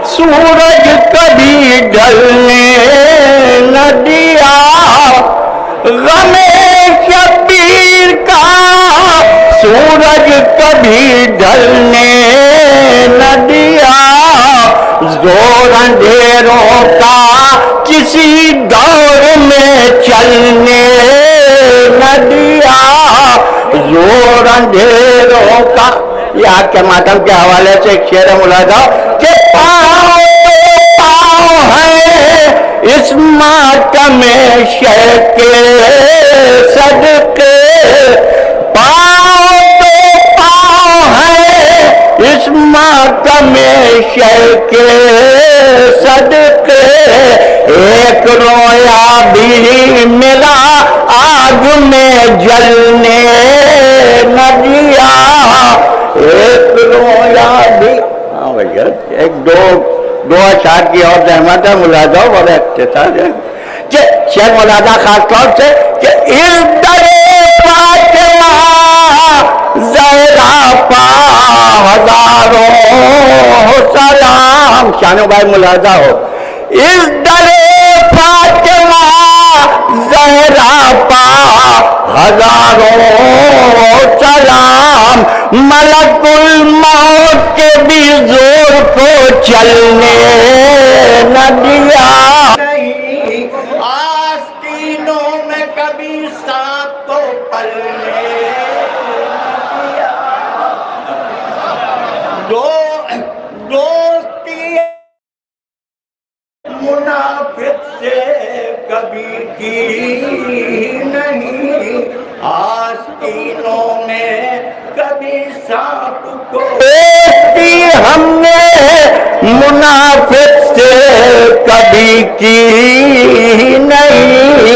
सूरज कभी ढलने न दिया, गमे शब्बीर का सूरज कभी ढलने न दिया, जोर अंधेरों का किसी दौर में चलने न दिया, जोर अंधेरों का। यहाँ के मातम के हवाले से एक शेर मुलाजा कि पाँव तो पाँव है इस मातम शय के सदके, पाँव तो पाँव है इस मातम शय के सदके, एक रोया भी मिला आग में जलने न दिया, एक रोया भी। हाँ भैया एक दो अशार की और रहमत है मुलाजा बड़े अच्छे था शेर मुलाजा खास तौर से कि इस दरे फातिमा ज़हरा पा हजारों सलाम। शानो भाई मुलाजा हो, इस दरे फातिमा ज़हरा पा हजारों सलाम, मलकुल मौत के भी जोर को चलने न दिया, आस्तीनों में कभी सांप को पलने न दिया, दोस्ती मुनाफिक से कभी की नहीं, आस्तीनों में कभी सांप को दोस्ती हमने मुनाफिक से कभी की नहीं।